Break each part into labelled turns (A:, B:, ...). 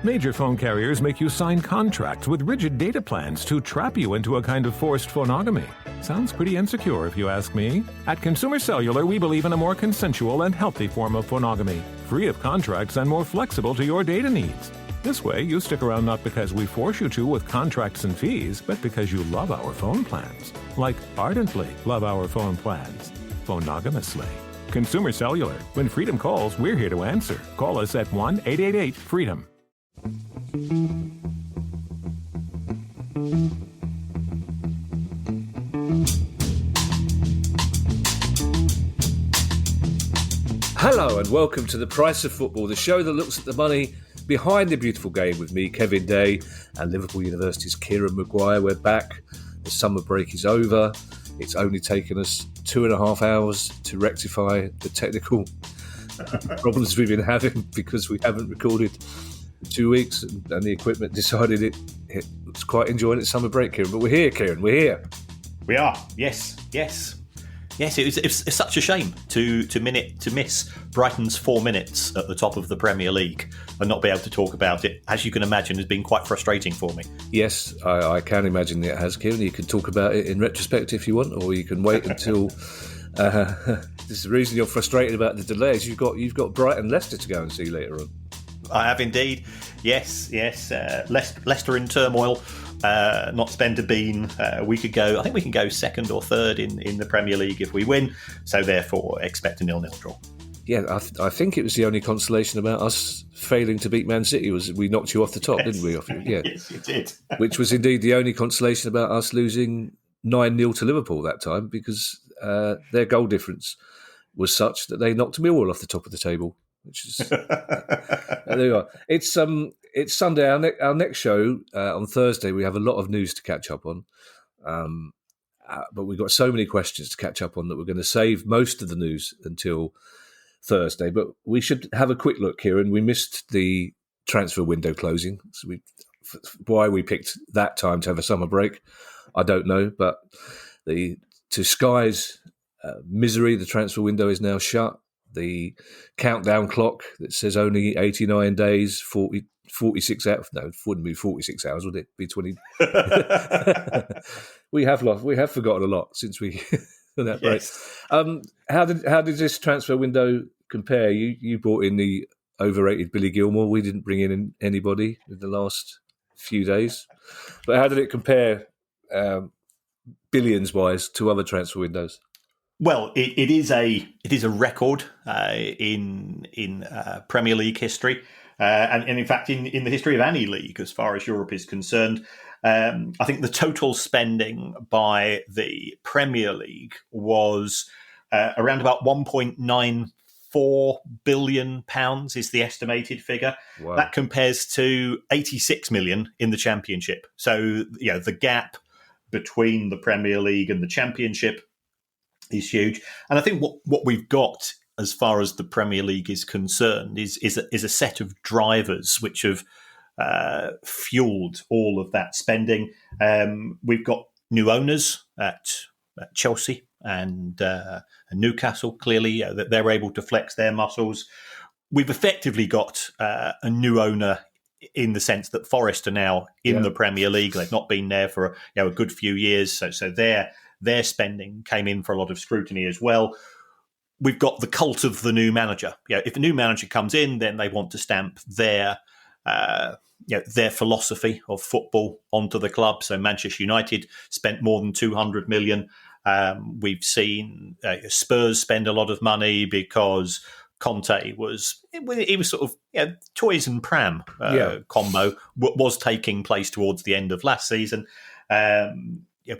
A: Major phone carriers make you sign contracts with rigid data plans to trap you into a kind of forced phonogamy. Sounds pretty insecure if you ask me. At Consumer Cellular, we believe in a more consensual and healthy form of phonogamy, free of contracts and more flexible to your data needs. This way, you stick around not because we force you to with contracts and fees, but because you love our phone plans. Like ardently love our phone plans. Phonogamously. Consumer Cellular. When freedom calls, we're here to answer. Call us at 1-888-FREEDOM.
B: Hello and welcome to The Price of Football, the show that looks at the money behind the beautiful game with me, Kevin Day, and Liverpool University's Kieran Maguire. We're back. The summer break is over. It's only taken us 2.5 hours to rectify the technical problems we've been having because we haven't recorded for 2 weeks and the equipment decided it was quite enjoying its summer break, Kieran. But we're here, Kieran. We're here.
C: We are. Yes. It's such a shame to miss Brighton's 4 minutes at the top of the Premier League and not be able to talk about it. As you can imagine, has been quite frustrating for me.
B: Yes, I can imagine it has, Kieran. You can talk about it in retrospect if you want, or you can wait until. This is the reason you're frustrated about the delays. You've got Brighton Leicester to go and see later on.
C: I have indeed. Yes. Leicester in turmoil. Not spend a bean. We could go. I think we can go second or third in the Premier League if we win. So therefore, expect a 0-0 draw.
B: Yeah, I think it was the only consolation about us failing to beat Man City was we knocked you off the top, didn't we? Yeah,
C: Yes, you did.
B: Which was indeed the only consolation about us losing 9-0 to Liverpool that time because their goal difference was such that they knocked Millwall off the top of the table. Which is there you are. It's Sunday. Our next show on Thursday. We have a lot of news to catch up on, but we've got so many questions to catch up on that we're going to save most of the news until Thursday. But we should have a quick look here, and we missed the transfer window closing. So why we picked that time to have a summer break, I don't know. But to Sky's misery, the transfer window is now shut. The countdown clock that says only 89 days, 46 hours. No, it wouldn't be 46 hours, would it? Be 20. We have forgotten a lot since we that break.
C: Yes.
B: How did this transfer window compare? You brought in the overrated Billy Gilmore. We didn't bring in anybody in the last few days. But how did it compare billions wise to other transfer windows?
C: Well, it is a record in Premier League history, and in fact in the history of any league as far as Europe is concerned. I think the total spending by the Premier League was around about £1.94 billion is the estimated figure.
B: Wow.
C: That compares to 86 million in the Championship. So the gap between the Premier League and the Championship is huge. And I think what we've got as far as the Premier League is concerned is a set of drivers which have fueled all of that spending. We've got new owners at Chelsea and Newcastle. Clearly, they're able to flex their muscles. We've effectively got a new owner in the sense that Forest are now in the Premier League. They've not been there for a good few years, so their spending came in for a lot of scrutiny as well. We've got the cult of the new manager. If a new manager comes in, then they want to stamp their philosophy of football onto the club. So Manchester United spent more than 200 million. We've seen Spurs spend a lot of money because Conte was sort of toys and pram combo was taking place towards the end of last season.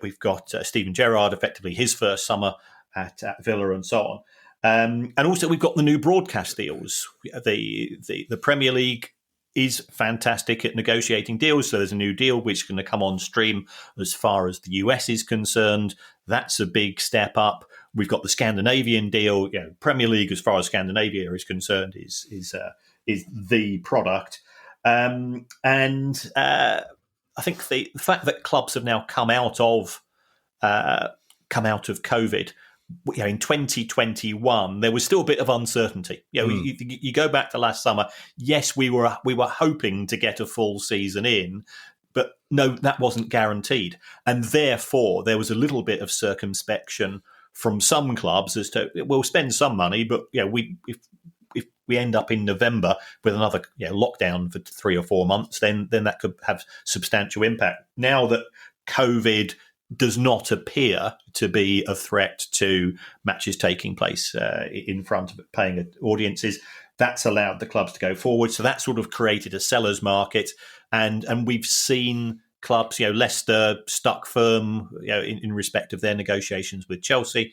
C: We've got Steven Gerrard, effectively his first summer at Villa and so on. And also we've got the new broadcast deals. The Premier League is fantastic at negotiating deals. So there's a new deal which is going to come on stream as far as the US is concerned. That's a big step up. We've got the Scandinavian deal. Premier League, as far as Scandinavia is concerned, is the product. I think the fact that clubs have now come out of COVID in 2021, there was still a bit of uncertainty. You go back to last summer. Yes, we were hoping to get a full season in, but no, that wasn't guaranteed, and therefore there was a little bit of circumspection from some clubs as to we'll spend some money, but if we end up in November with another lockdown for 3 or 4 months, then that could have substantial impact. Now that COVID does not appear to be a threat to matches taking place in front of paying audiences, that's allowed the clubs to go forward. So that sort of created a seller's market, and we've seen clubs, Leicester stuck firm, in respect of their negotiations with Chelsea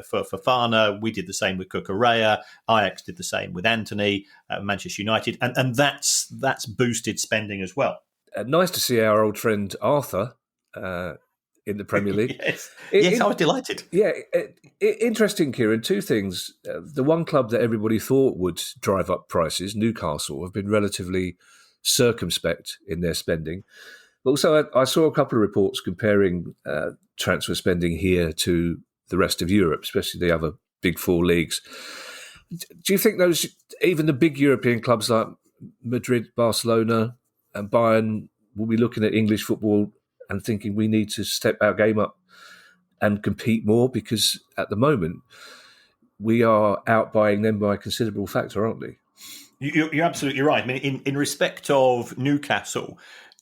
C: for Fofana. We did the same with Cucurella. Ajax did the same with Anthony. Manchester United, and that's boosted spending as well.
B: Nice to see our old friend Arthur in the Premier League.
C: Yes, I was delighted.
B: Yeah, interesting, Kieran. Two things. The one club that everybody thought would drive up prices, Newcastle, have been relatively circumspect in their spending. But also, I saw a couple of reports comparing transfer spending here to the rest of Europe, especially the other big four leagues. Do you think even the big European clubs like Madrid, Barcelona and Bayern will be looking at English football and thinking we need to step our game up and compete more? Because at the moment, we are outbuying them by a considerable factor, aren't we?
C: You're absolutely right. I mean, in respect of Newcastle,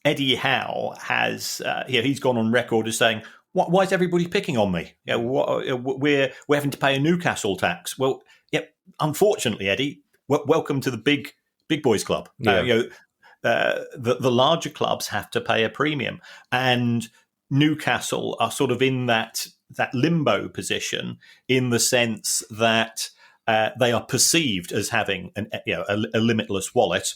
C: Eddie Howe has he's gone on record as saying, "Why is everybody picking on me? We're having to pay a Newcastle tax." Well, unfortunately, Eddie, welcome to the big boys club.
B: Yeah.
C: The larger clubs have to pay a premium, and Newcastle are sort of in that limbo position in the sense that they are perceived as having a limitless wallet,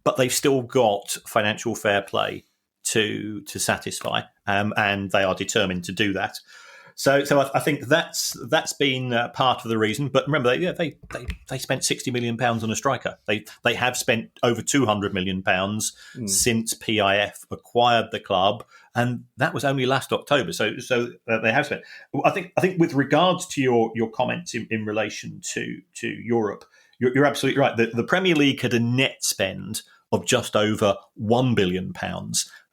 C: but they've still got financial fair play to satisfy, and they are determined to do that. So I think that's been part of the reason. But remember, they spent £60 million on a striker. They have spent over £200 million since PIF acquired the club, and that was only last October. So they have spent. I think with regards to your comments in relation to Europe, you're absolutely right. The Premier League had a net spend of just over £1 billion.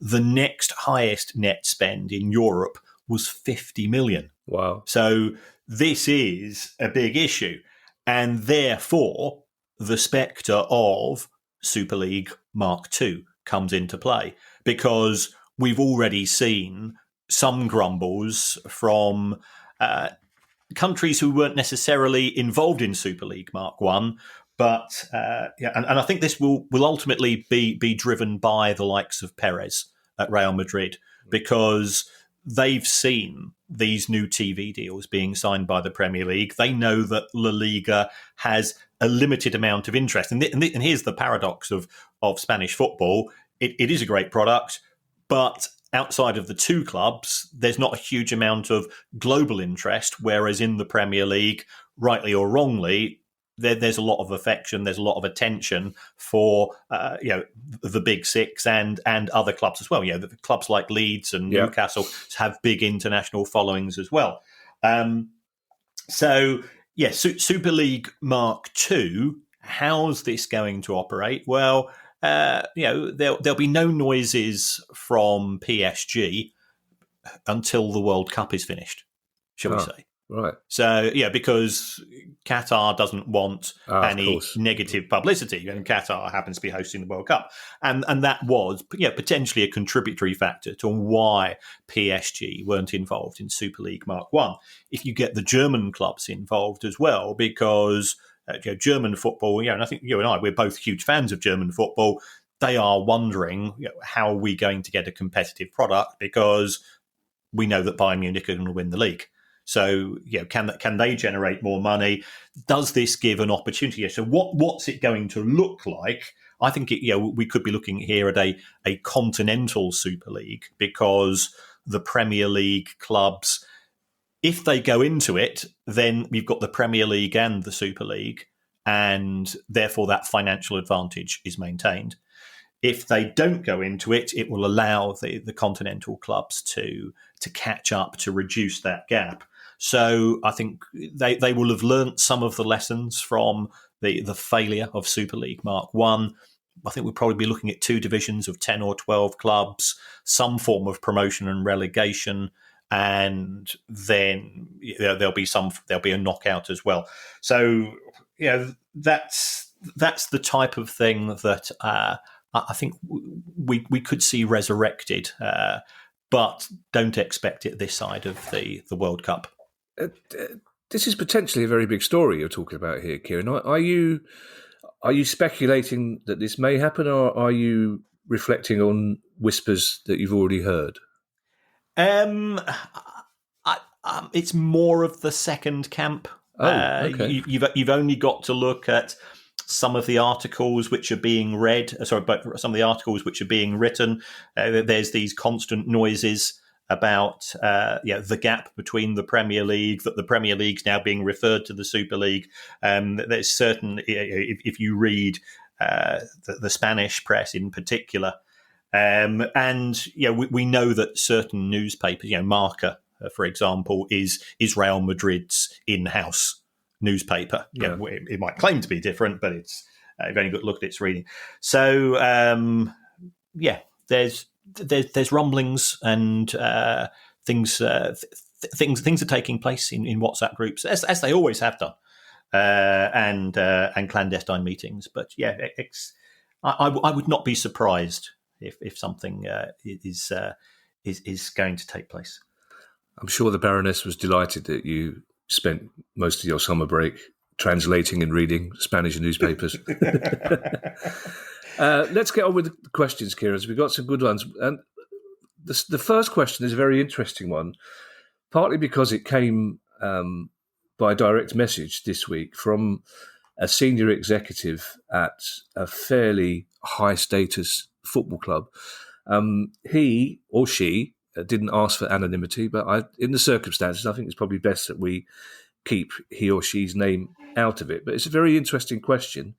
C: The next highest net spend in Europe was 50 million.
B: Wow.
C: So this is a big issue. And therefore, the spectre of Super League Mark II comes into play, because we've already seen some grumbles from countries who weren't necessarily involved in Super League Mark I. But and I think this will ultimately be driven by the likes of Perez at Real Madrid, because they've seen these new TV deals being signed by the Premier League. They know that La Liga has a limited amount of interest. And here's the paradox of Spanish football. It is a great product, but outside of the two clubs, there's not a huge amount of global interest, whereas in the Premier League, rightly or wrongly, there's a lot of affection, there's a lot of attention for the Big Six and other clubs as well. The clubs like Leeds and Newcastle have big international followings as well. Super League Mark II. How's this going to operate? Well, there'll be no noises from PSG until the World Cup is finished, shall we say?
B: Right.
C: So, because Qatar doesn't want any negative publicity, and Qatar happens to be hosting the World Cup. And that was potentially a contributory factor to why PSG weren't involved in Super League Mark I. If you get the German clubs involved as well, because German football, and I think you and I, we're both huge fans of German football, they are wondering, how are we going to get a competitive product, because we know that Bayern Munich are going to win the league. So, can they generate more money? Does this give an opportunity? So, what's it going to look like? I think we could be looking here at a continental Super League, because the Premier League clubs, if they go into it, then we've got the Premier League and the Super League, and therefore that financial advantage is maintained. If they don't go into it, it will allow the continental clubs to catch up, to reduce that gap. So I think they will have learnt some of the lessons from the failure of Super League Mark 1. I think we'll probably be looking at 2 divisions of 10 or 12 clubs, some form of promotion and relegation, and then there'll be a knockout as well. So that's the type of thing that I think we could see resurrected, but don't expect it this side of the World Cup.
B: This is potentially a very big story you're talking about here, Kieran. Are you speculating that this may happen, or are you reflecting on whispers that you've already heard?
C: It's more of the second camp.
B: Okay.
C: You've only got to look at some of the articles which are being read. But some of the articles which are being written. There's these constant noises about the gap between the Premier League, that the Premier League's now being referred to the Super League. There's certain, if you read the Spanish press in particular, and we know that certain newspapers, Marca, for example, is Real Madrid's in-house newspaper.
B: Yeah.
C: It might claim to be different, but it's you've only got to look at its reading. So there's rumblings and things are taking place in WhatsApp groups as they always have done, and clandestine meetings. But I would not be surprised if something is going to take place.
B: I'm sure the Baroness was delighted that you spent most of your summer break translating and reading Spanish newspapers. Let's get on with the questions, Kieran. We've got some good ones. And the first question is a very interesting one, partly because it came by direct message this week from a senior executive at a fairly high-status football club. He or she didn't ask for anonymity, but in the circumstances, I think it's probably best that we keep he or she's name out of it. But it's a very interesting question.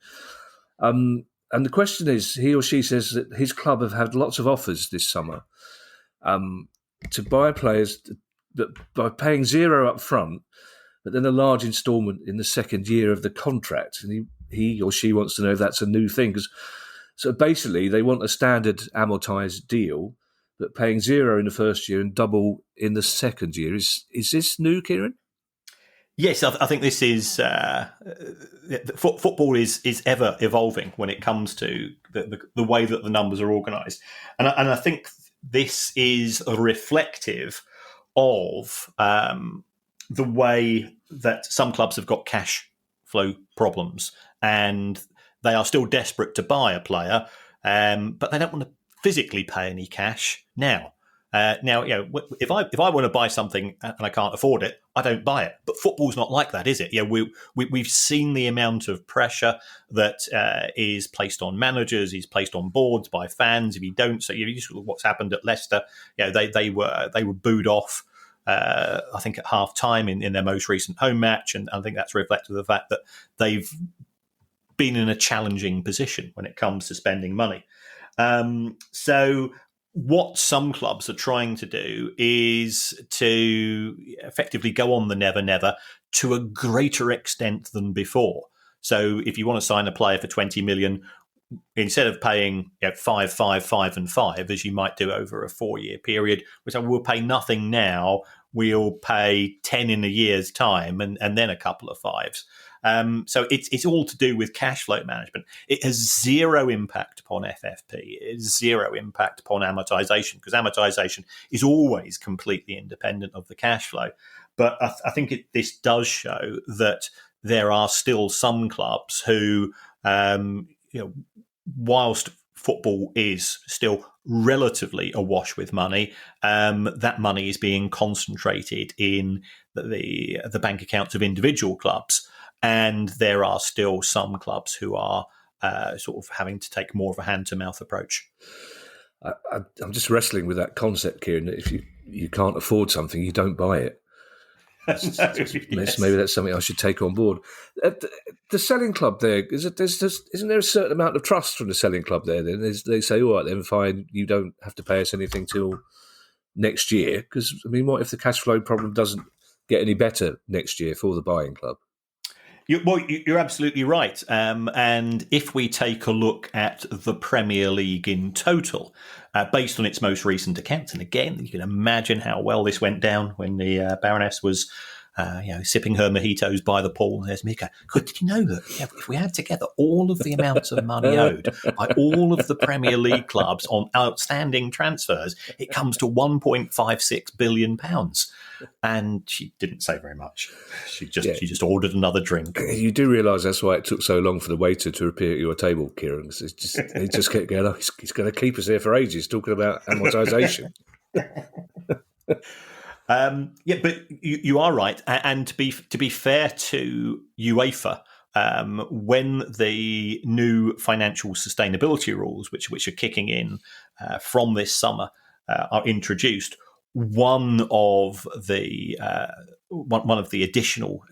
B: And the question is, he or she says that his club have had lots of offers this summer to buy players by paying zero up front, but then a large instalment in the second year of the contract. And he or she wants to know if that's a new thing. So basically, they want a standard amortised deal, but paying zero in the first year and double in the second year. Is this new, Kieran?
C: Yes, I think this is football is ever evolving when it comes to the way that the numbers are organised, and I think this is reflective of the way that some clubs have got cash flow problems, and they are still desperate to buy a player, but they don't want to physically pay any cash now. If I want to buy something and I can't afford it, I don't buy it. But football's not like that, is it? We've seen the amount of pressure that is placed on managers, is placed on boards by fans. If you don't, so you just look at what's happened at Leicester. They were booed off. I think at half time in their most recent home match, and I think that's reflective of the fact that they've been in a challenging position when it comes to spending money. So what some clubs are trying to do is to effectively go on the never to a greater extent than before. So if you want to sign a player for 20 million, instead of paying 5, 5, 5 and 5, as you might do over a 4-year period, which we'll pay nothing now, we'll pay 10 in a year's time and then a couple of 5s. So it's all to do with cash flow management. It has zero impact upon FFP. It has zero impact upon amortization, because amortization is always completely independent of the cash flow. But I think this does show that there are still some clubs who, whilst football is still relatively awash with money, that money is being concentrated in the bank accounts of individual clubs. And there are still some clubs who are sort of having to take more of a hand-to-mouth approach.
B: I'm just wrestling with that concept, Kieran, that if you can't afford something, you don't buy it.
C: Yes.
B: Maybe that's something I should take on board. The selling club there, isn't there a certain amount of trust from the selling club there? Then they say, all right, then fine, you don't have to pay us anything till next year. Because, what if the cash flow problem doesn't get any better next year for the buying club?
C: You're absolutely right. And if we take a look at the Premier League in total, based on its most recent accounts, and again, you can imagine how well this went down when the Baroness was sipping her mojitos by the pool. And there's Mika. Did you know that if we add together all of the amounts of money owed by all of the Premier League clubs on outstanding transfers, it comes to £1.56 billion. And she didn't say very much. She just ordered another drink.
B: You do realise that's why it took so long for the waiter to appear at your table, Kieran. He just kept going, he's going to keep us here for ages talking about amortisation.
C: But you are right. And to be fair to UEFA, when the new financial sustainability rules, which are kicking in from this summer, are introduced, one of the additional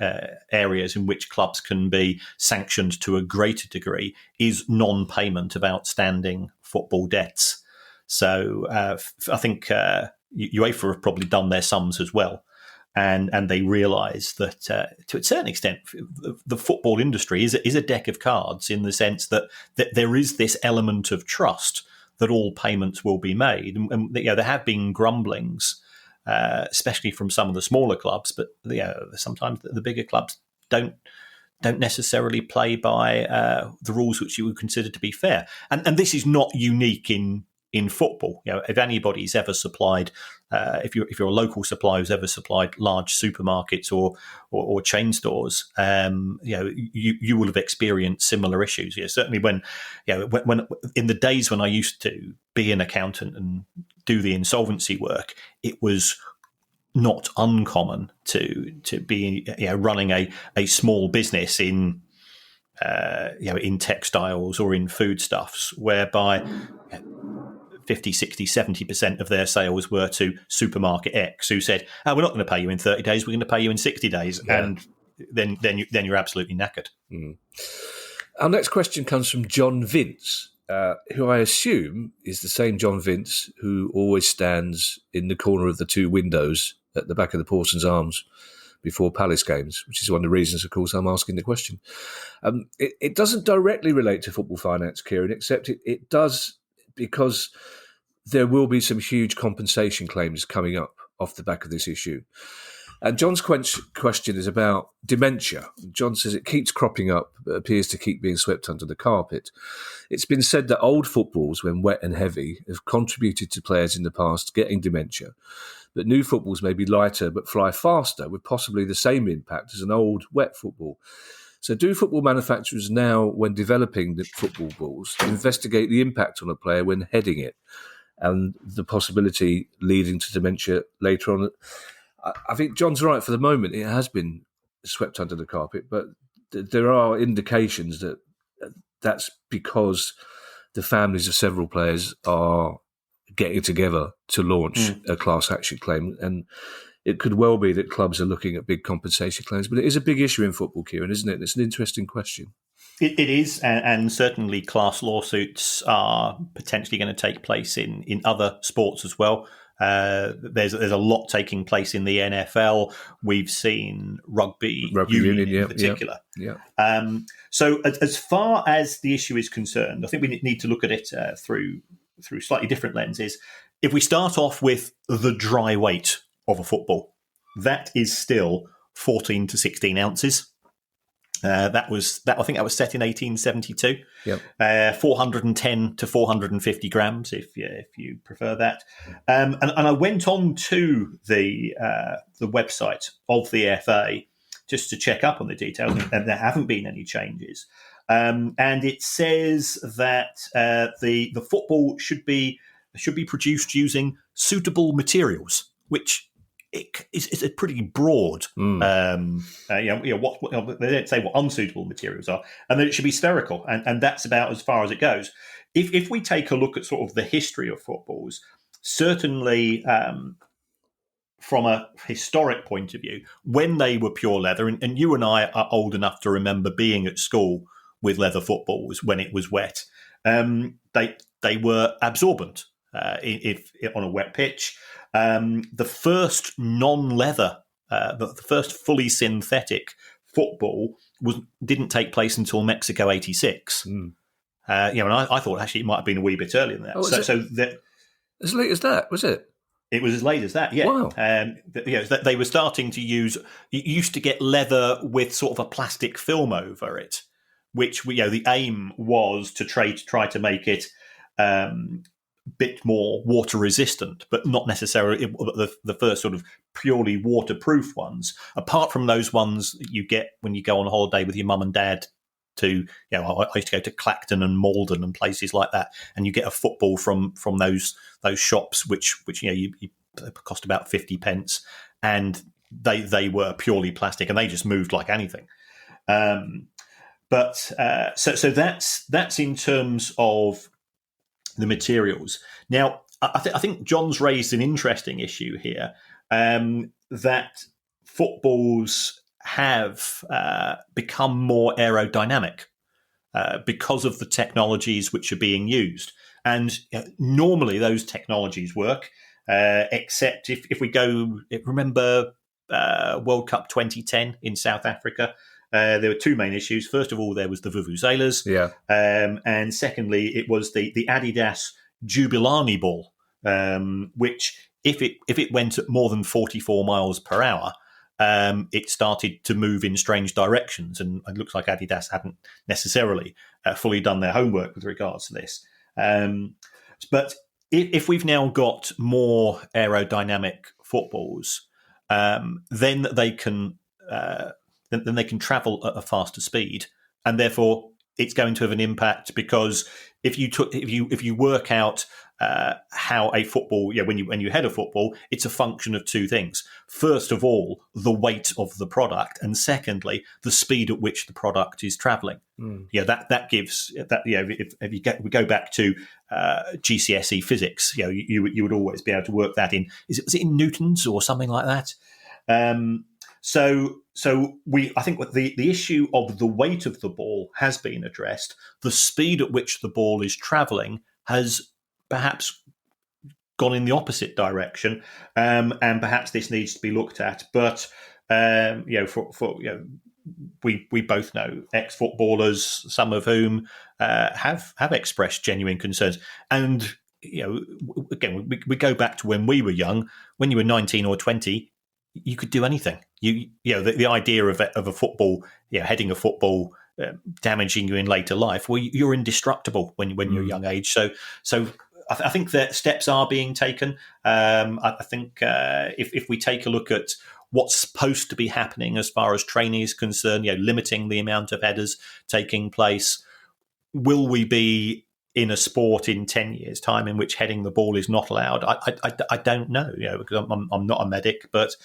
C: areas in which clubs can be sanctioned to a greater degree is non-payment of outstanding football debts. So I think UEFA have probably done their sums as well, and they realise that to a certain extent the football industry is a deck of cards in the sense that there is this element of trust that all payments will be made. And there have been grumblings, especially from some of the smaller clubs, but sometimes the bigger clubs don't necessarily play by the rules which you would consider to be fair. And this is not unique in football. If anybody's ever supplied, if you're a local supplier who's ever supplied large supermarkets or chain stores, you will have experienced similar issues. Certainly when in the days when I used to be an accountant and do the insolvency work, it was not uncommon to be running a small business in textiles or in foodstuffs, whereby 50, 60, 70% of their sales were to supermarket X, who said, we're not going to pay you in 30 days, we're going to pay you in 60 days. Yeah. And then you're absolutely knackered. Mm.
B: Our next question comes from John Vince, who I assume is the same John Vince who always stands in the corner of the two windows at the back of the Parsons Arms before Palace games, which is one of the reasons, of course, I'm asking the question. It doesn't directly relate to football finance, Kieran, except it does, because there will be some huge compensation claims coming up off the back of this issue. And John's question is about dementia. John says it keeps cropping up, but appears to keep being swept under the carpet. It's been said that old footballs, when wet and heavy, have contributed to players in the past getting dementia, but new footballs may be lighter but fly faster, with possibly the same impact as an old wet football. So do football manufacturers now, when developing the football balls, investigate the impact on a player when heading it and the possibility leading to dementia later on? I think John's right. For the moment, it has been swept under the carpet, but there are indications that that's because the families of several players are getting together to launch a class action claim. And it could well be that clubs are looking at big compensation claims, but it is a big issue in football, Kieran, isn't it? It's an interesting question.
C: It is, and certainly class lawsuits are potentially going to take place in other sports as well. There's a lot taking place in the NFL. We've seen rugby union in particular. Yeah. So as far as the issue is concerned, I think we need to look at it through slightly different lenses. If we start off with the dry weight of a football, that is still 14 to 16 ounces. I think that was set in 1872. Yep. 410 to 450 grams, if you prefer that. And I went on to the website of the FA just to check up on the details, and there haven't been any changes. And it says that the football should be produced using suitable materials, which it's a pretty broad. They don't say what unsuitable materials are, and then it should be spherical, and that's about as far as it goes. If we take a look at sort of the history of footballs, certainly from a historic point of view, when they were pure leather, and you and I are old enough to remember being at school with leather footballs when it was wet, they were absorbent if on a wet pitch. The first non-leather the first fully synthetic football didn't take place until Mexico '86. And I thought actually it might have been a wee bit earlier than that.
B: As late as that, was it?
C: It was as late as that, yeah.
B: Wow.
C: They were starting to use. You used to get leather with sort of a plastic film over it, which the aim was to try to make it bit more water resistant, but not necessarily the first sort of purely waterproof ones. Apart from those ones that you get when you go on holiday with your mum and dad. I used to go to Clacton and Malden and places like that, and you get a football from those shops, which you cost about 50 pence, and they were purely plastic, and they just moved like anything. So that's in terms of the materials. Now, I think John's raised an interesting issue here, that footballs have become more aerodynamic because of the technologies which are being used. And normally those technologies work, except if we go, remember World Cup 2010 in South Africa, there were two main issues. First of all, there was the vuvuzelas.
B: Yeah.
C: And secondly, it was the Adidas Jubilani ball, which if it went at more than 44 miles per hour, it started to move in strange directions, and it looks like Adidas hadn't necessarily fully done their homework with regards to this. But if we've now got more aerodynamic footballs, then they can travel at a faster speed, and therefore it's going to have an impact, because if you work out how a football, when you head a football, it's a function of two things. First of all, the weight of the product, and secondly, the speed at which the product is travelling. That gives that. If we go back to GCSE physics, you would always be able to work that in. Was it in newtons or something like that? So I think the issue of the weight of the ball has been addressed. The speed at which the ball is travelling has perhaps gone in the opposite direction, and perhaps this needs to be looked at. But we both know ex-footballers, some of whom have expressed genuine concerns. And again, we go back to when we were young. When you were 19 or 20, you could do anything. The idea of a football, heading a football, damaging you in later life. Well, you're indestructible when you're a young age. So I think that steps are being taken. I think if we take a look at what's supposed to be happening as far as training is concerned, limiting the amount of headers taking place, will we be in a sport in 10 years' time in which heading the ball is not allowed? I don't know, because I'm not a medic, but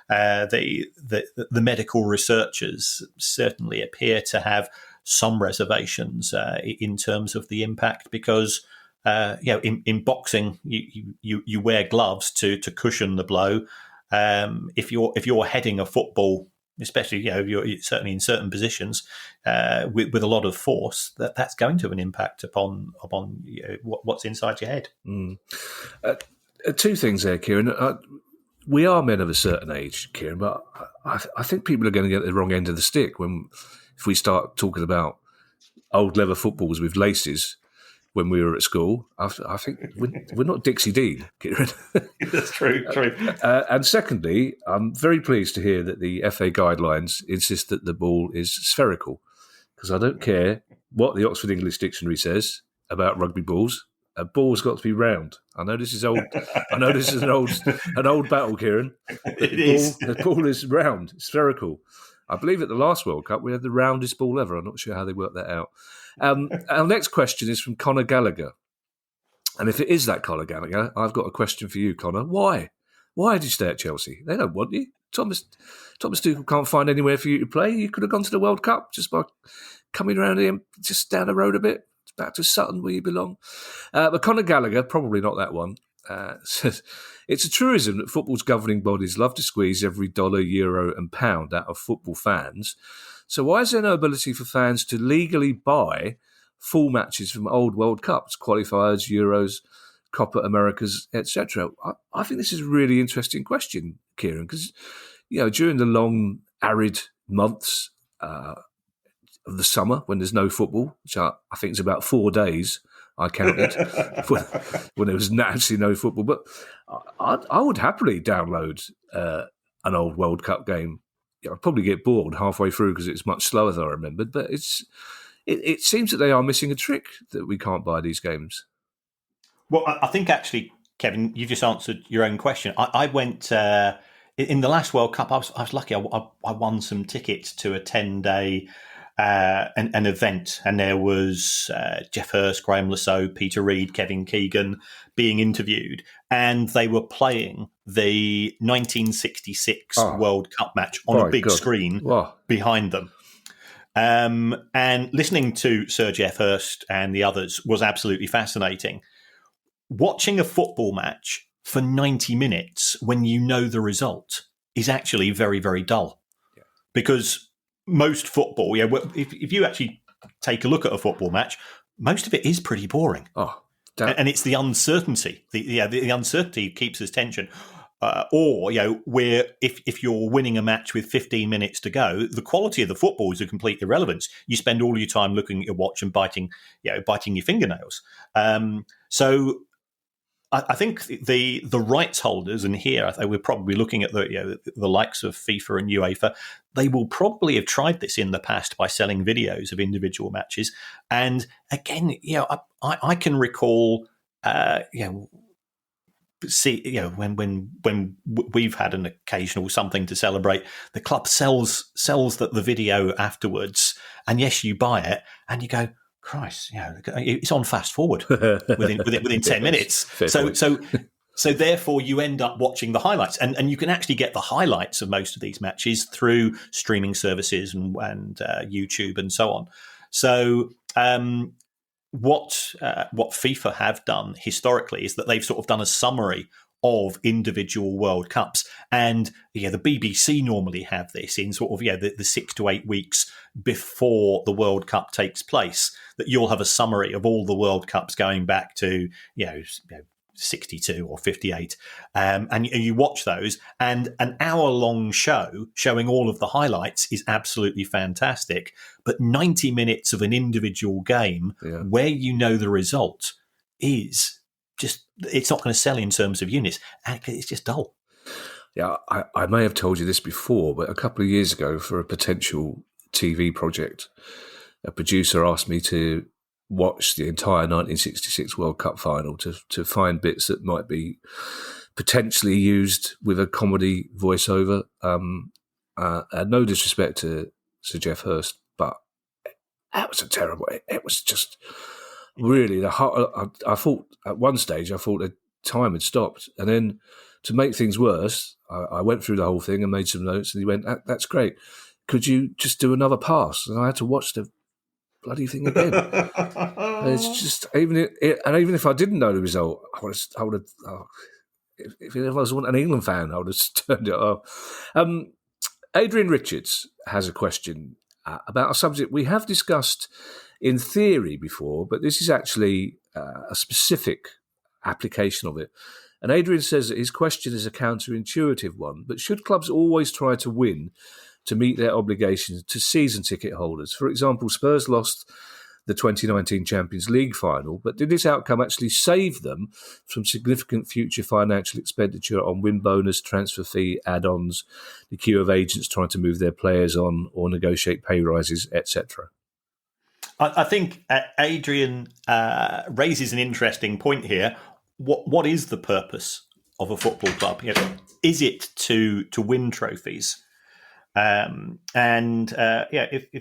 C: the medical researchers certainly appear to have some reservations in terms of the impact, because in boxing you wear gloves to cushion the blow. If you're heading a football, especially you're certainly in certain positions with a lot of force, that's going to have an impact upon what's inside your head.
B: Two things there, Kieran. We are men of a certain age, Kieran, but I think people are going to get the wrong end of the stick if we start talking about old leather footballs with laces when we were at school. I think we're not Dixie Dean, Kieran.
C: That's true.
B: And secondly, I'm very pleased to hear that the FA guidelines insist that the ball is spherical, because I don't care what the Oxford English Dictionary says about rugby balls. A ball's got to be round. I know this is old. I know this is an old battle, Kieran. The ball is round, spherical. I believe at the last World Cup we had the roundest ball ever. I'm not sure how they worked that out. Our next question is from Conor Gallagher. And if it is that Conor Gallagher, I've got a question for you, Conor. Why? Why did you stay at Chelsea? They don't want you. Thomas Tuchel can't find anywhere for you to play. You could have gone to the World Cup just by coming around here, just down the road a bit, back to Sutton where you belong. But Conor Gallagher, probably not that one, says, it's a truism that football's governing bodies love to squeeze every dollar, euro and pound out of football fans. So why is there no ability for fans to legally buy full matches from old World Cups, qualifiers, Euros, Copa Americas, etc.? I think this is a really interesting question, Kieran, because during the long, arid months of the summer when there's no football, which I think is about 4 days, I counted, when there was actually no football. But I would happily download an old World Cup game. I'd probably get bored halfway through because it's much slower than I remembered. But it seems that they are missing a trick, that we can't buy these games.
C: Well, I think actually, Kevin, you just answered your own question. I went in the last World Cup. I was lucky. I won some tickets to a 10-day an event, and there was Jeff Hurst, Graham Lasso, Peter Reid, Kevin Keegan being interviewed, and they were playing the 1966 World Cup match on a big screen behind them. And listening to Sir Jeff Hurst and the others was absolutely fascinating. Watching a football match for 90 minutes when you know the result is actually very, very dull. Yeah. Because most football, if you actually take a look at a football match, most of it is pretty boring. And it's the uncertainty. The uncertainty keeps us tension. Where if you're winning a match with 15 minutes to go, the quality of the football is a complete irrelevance. You spend all your time looking at your watch and biting your fingernails. So I think the rights holders, and here I think we're probably looking at the likes of FIFA and UEFA. They will probably have tried this in the past by selling videos of individual matches. And again, I can recall, when we've had an occasional something to celebrate, the club sells the video afterwards, and yes, you buy it, and you go, Christ, it's on fast forward within 10 minutes. So therefore you end up watching the highlights, and you can actually get the highlights of most of these matches through streaming services and YouTube and so on. So what FIFA have done historically is that they've sort of done a summary of individual World Cups, and the BBC normally have this in sort of the 6 to 8 weeks before the World Cup takes place, that you'll have a summary of all the World Cups going back to 62 or 58, and you watch those, and an hour-long show showing all of the highlights is absolutely fantastic. But 90 minutes of an individual game where you know the result is just, it's not going to sell in terms of units, and it's just dull.
B: Yeah, I may have told you this before, but a couple of years ago, for a potential TV project, a producer asked me to watch the entire 1966 World Cup final to find bits that might be potentially used with a comedy voiceover. No disrespect to Sir Jeff Hurst, but that was a terrible. It was just really I thought at one stage the time had stopped, and then to make things worse, I went through the whole thing and made some notes, and he went, "That's great. Could you just do another pass?" And I had to watch the bloody thing again. It's just even if I didn't know the result, I would have. If I was an England fan, I would have turned it off. Adrian Richards has a question about a subject we have discussed in theory before, but this is actually a specific application of it. And Adrian says that his question is a counterintuitive one, but should clubs always try to win to meet their obligations to season ticket holders? For example, Spurs lost the 2019 Champions League final, but did this outcome actually save them from significant future financial expenditure on win bonus, transfer fee, add-ons, the queue of agents trying to move their players on or negotiate pay rises, etc.?
C: I think Adrian raises an interesting point here. What is the purpose of a football club? Is it to win trophies? If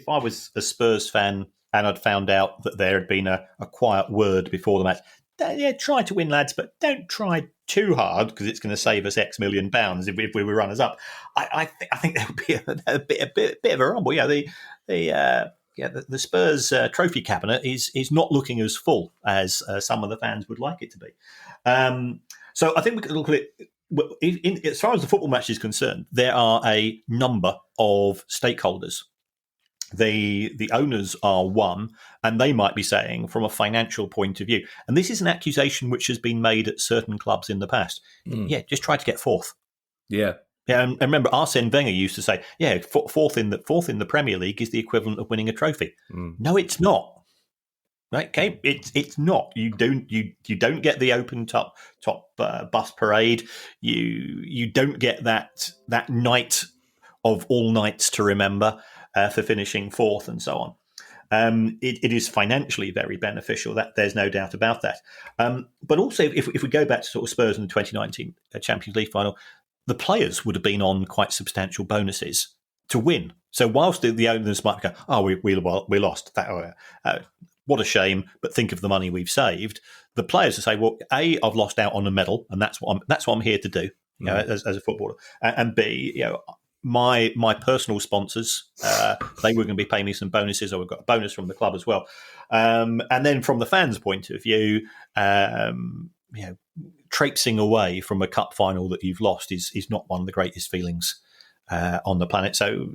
C: I was a Spurs fan and I'd found out that there had been a quiet word before the match, try to win, lads, but don't try too hard because it's going to save us X million pounds if we were runners up. I think there would be a bit of a rumble. The Spurs trophy cabinet is not looking as full as some of the fans would like it to be. So I think we could look at it. As far as the football match is concerned, there are a number of stakeholders. The owners are one, and they might be saying from a financial point of view, and this is an accusation which has been made at certain clubs in the past, just try to get fourth.
B: Yeah.
C: Yeah, and remember, Arsene Wenger used to say, "Yeah, fourth in the Premier League is the equivalent of winning a trophy." No, it's not. Right? Okay, it's not. You don't get the open top bus parade. You don't get that night of all nights to remember for finishing fourth and so on. It is financially very beneficial. That there's no doubt about that. But also, if we go back to sort of Spurs in the 2019 Champions League final, the players would have been on quite substantial bonuses to win. So whilst the owners might go, "Oh, we lost that," what a shame! But think of the money we've saved. The players will say, "Well, A, I've lost out on a medal, and that's what I'm here to do, as a footballer, and B, my personal sponsors, they were going to be paying me some bonuses, or we've got a bonus from the club as well. And then from the fans' point of view, traipsing away from a cup final that you've lost is not one of the greatest feelings on the planet. So,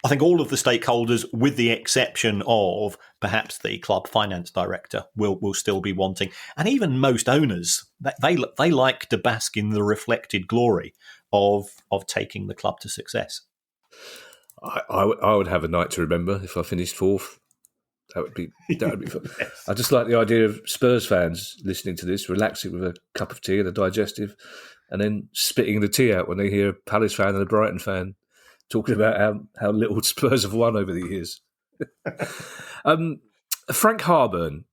C: I think all of the stakeholders, with the exception of perhaps the club finance director, will still be wanting, and even most owners, they like to bask in the reflected glory of taking the club to success.
B: I would have a night to remember if I finished fourth. That would be fun. Yes. I just like the idea of Spurs fans listening to this, relaxing with a cup of tea and a digestive, and then spitting the tea out when they hear a Palace fan and a Brighton fan talking about how little Spurs have won over the years. Frank Harburn,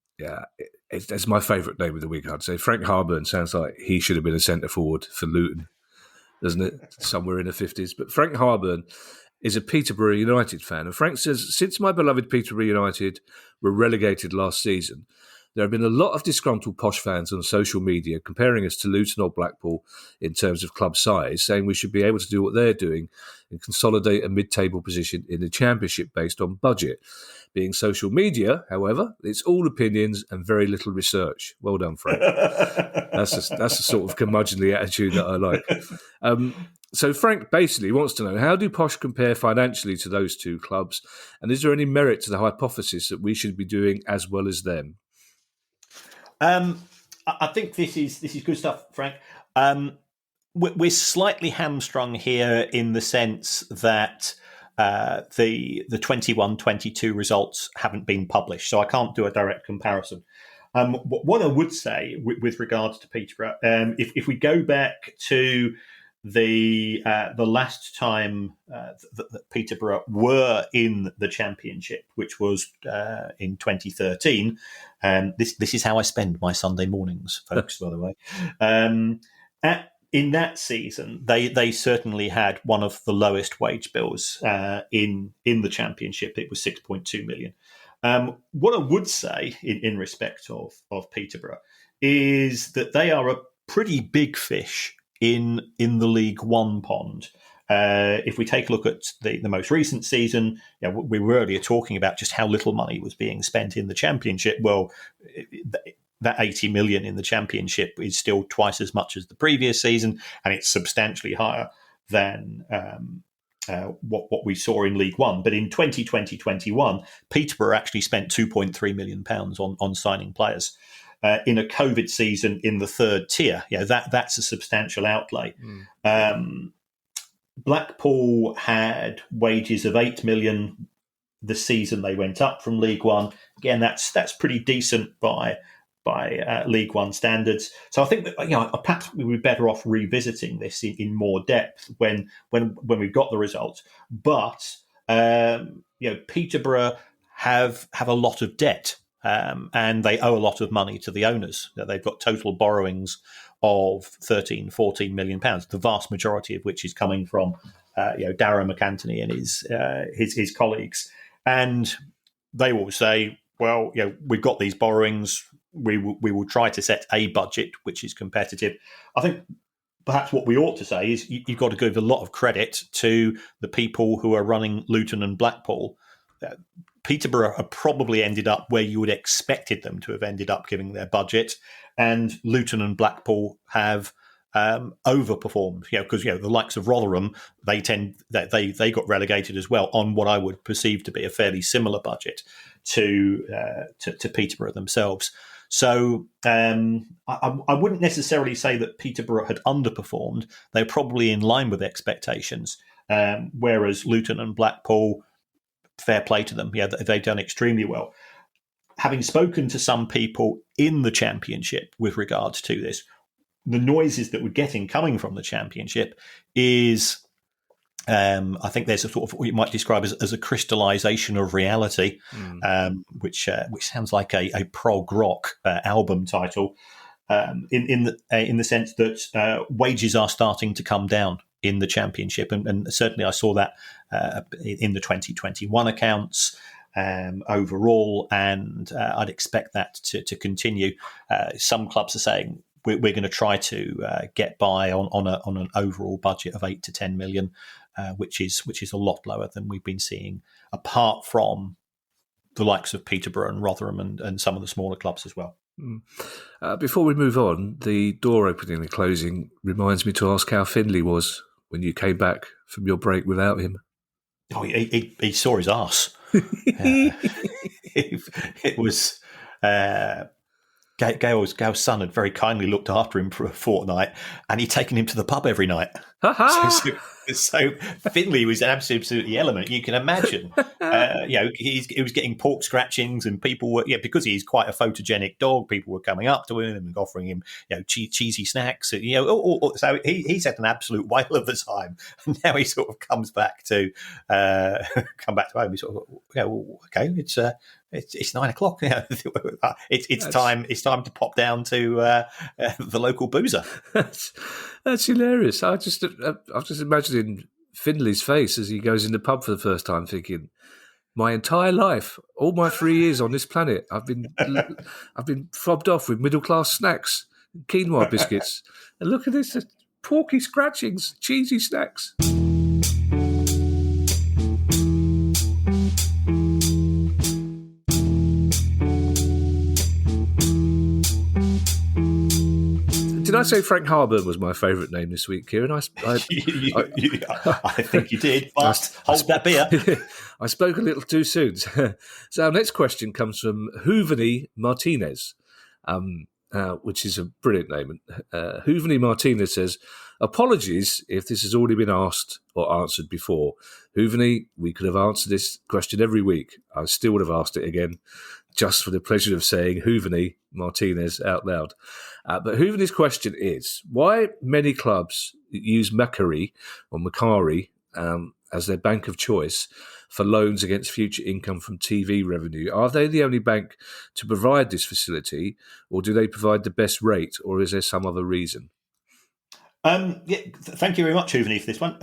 B: it's my favourite name of the week, I'd say. Frank Harburn sounds like he should have been a centre forward for Luton, doesn't it? Somewhere in the 50s. But Frank Harburn is a Peterborough United fan. And Frank says, since my beloved Peterborough United were relegated last season, there have been a lot of disgruntled posh fans on social media comparing us to Luton or Blackpool in terms of club size, saying we should be able to do what they're doing and consolidate a mid-table position in the Championship based on budget. Being social media, however, it's all opinions and very little research. Well done, Frank. That's the sort of curmudgeonly attitude that I like. So Frank basically wants to know, how do Posh compare financially to those two clubs? And is there any merit to the hypothesis that we should be doing as well as them?
C: I think this is good stuff, Frank. We're slightly hamstrung here in the sense that the 21-22 results haven't been published, so I can't do a direct comparison. What I would say with regards to Peterborough, if we go back to the last time that Peterborough were in the Championship, which was in 2013. This is how I spend my Sunday mornings, folks, by the way. In that season, they certainly had one of the lowest wage bills in the Championship. It was 6.2 million. What I would say in respect of Peterborough is that they are a pretty big fish in the League One pond. If we take a look at the most recent season, we were earlier talking about just how little money was being spent in the Championship. Well, that 80 million in the Championship is still twice as much as the previous season, and it's substantially higher than what we saw in League One. But in 2020-21, Peterborough actually spent £2.3 million on signing players. In a COVID season in the third tier, that's a substantial outlay. Blackpool had wages of 8 million the season they went up from League One. Again, that's pretty decent by League One standards. So I think that perhaps we would be better off revisiting this in more depth when we've got the results. But Peterborough have a lot of debt. And they owe a lot of money to the owners. They've got total borrowings of 13, 14 million pounds, the vast majority of which is coming from Darragh McAntony and his colleagues. And they will say, well, we've got these borrowings. We will try to set a budget which is competitive. I think perhaps what we ought to say is you've got to give a lot of credit to the people who are running Luton and Blackpool. Peterborough have probably ended up where you would expected them to have ended up given their budget, and Luton and Blackpool have overperformed. Because the likes of Rotherham, they got relegated as well on what I would perceive to be a fairly similar budget to Peterborough themselves. So I wouldn't necessarily say that Peterborough had underperformed. They're probably in line with expectations, whereas Luton and Blackpool, fair play to them. Yeah, they've done extremely well. Having spoken to some people in the Championship with regards to this, the noises that we're getting coming from the Championship is, I think there's a sort of what you might describe as a crystallization of reality, which sounds like a prog rock album title, in the sense that wages are starting to come down in the Championship, and certainly I saw that in the 2021 accounts. Overall, and I'd expect that to continue. Some clubs are saying we're going to try to get by on an overall budget of 8 to 10 million, which is a lot lower than we've been seeing, apart from the likes of Peterborough and Rotherham and some of the smaller clubs as well.
B: Before we move on, the door opening and closing reminds me to ask how Finley was when you came back from your break without him.
C: Oh, he saw his arse. It was Gail's son had very kindly looked after him for a fortnight, and he'd taken him to the pub every night. So Finley was absolutely element. You can imagine, he was getting pork scratchings, and people were, because he's quite a photogenic dog. People were coming up to him and offering him, cheesy snacks. So he's had an absolute whale of the time. And now he sort of comes back to home. He sort of, okay, it's 9 o'clock. It's time. It's time to pop down to the local boozer.
B: That's hilarious. I was just imagining Finley's face as he goes in the pub for the first time, thinking, "My entire life, all my 3 years on this planet, I've been fobbed off with middle class snacks, quinoa biscuits, and look at this, porky scratchings, cheesy snacks." Did I say Frank Harburn was my favourite name this week, Kieran? I
C: think you did, but hold that beer.
B: I spoke a little too soon. So our next question comes from Hooveny Martinez, which is a brilliant name. Hooveny Martinez says, "Apologies if this has already been asked or answered before. Hooveny, we could have answered this question every week. I still would have asked it again, just for the pleasure of saying Hooveny Martinez out loud. But Hooveny's question is, why many clubs use Macquarie as their bank of choice for loans against future income from TV revenue? Are they the only bank to provide this facility, or do they provide the best rate, or is there some other reason?
C: Thank you very much, Hooveny, for this one.